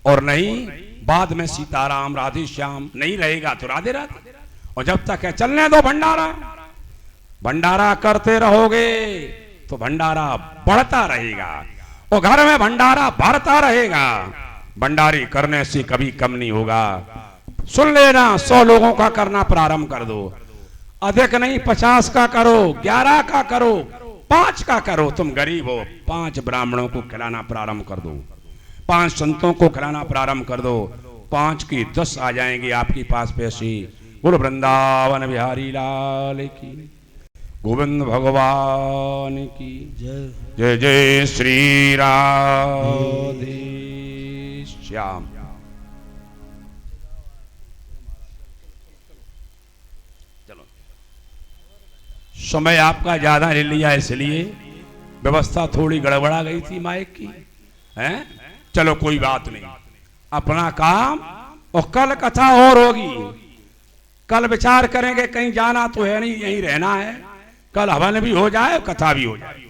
और नहीं बाद में सीताराम राधे श्याम नहीं रहेगा तो राधे राधे। और जब तक है चलने दो भंडारा, भंडारा करते रहोगे तो भंडारा बढ़ता रहेगा और घर में भंडारा भरता रहेगा। भंडारी करने से कभी कम नहीं होगा। सुन लेना, 100 लोगों का करना प्रारंभ कर दो, अधिक नहीं 50 का करो, 11 का करो, 5 का करो। तुम गरीब हो, 5 ब्राह्मणों को खिलाना प्रारंभ कर दो, 5 संतों को खिलाना प्रारंभ कर दो, 5 की 10 आ जाएंगे आपके पास पैसे। बोलो वृंदावन बिहारी लाल की, गोविंद भगवान की जय। जय जय श्री राधे श्याम। चलो, समय आपका ज्यादा ले लिया इसलिए व्यवस्था थोड़ी गड़बड़ा गई थी माइक की, हैं? चलो कोई बात नहीं, अपना काम, और कल कथा और होगी। कल विचार करेंगे, कहीं जाना तो है नहीं, यहीं रहना है। कल हवन भी हो जाए, कथा भी हो जाए।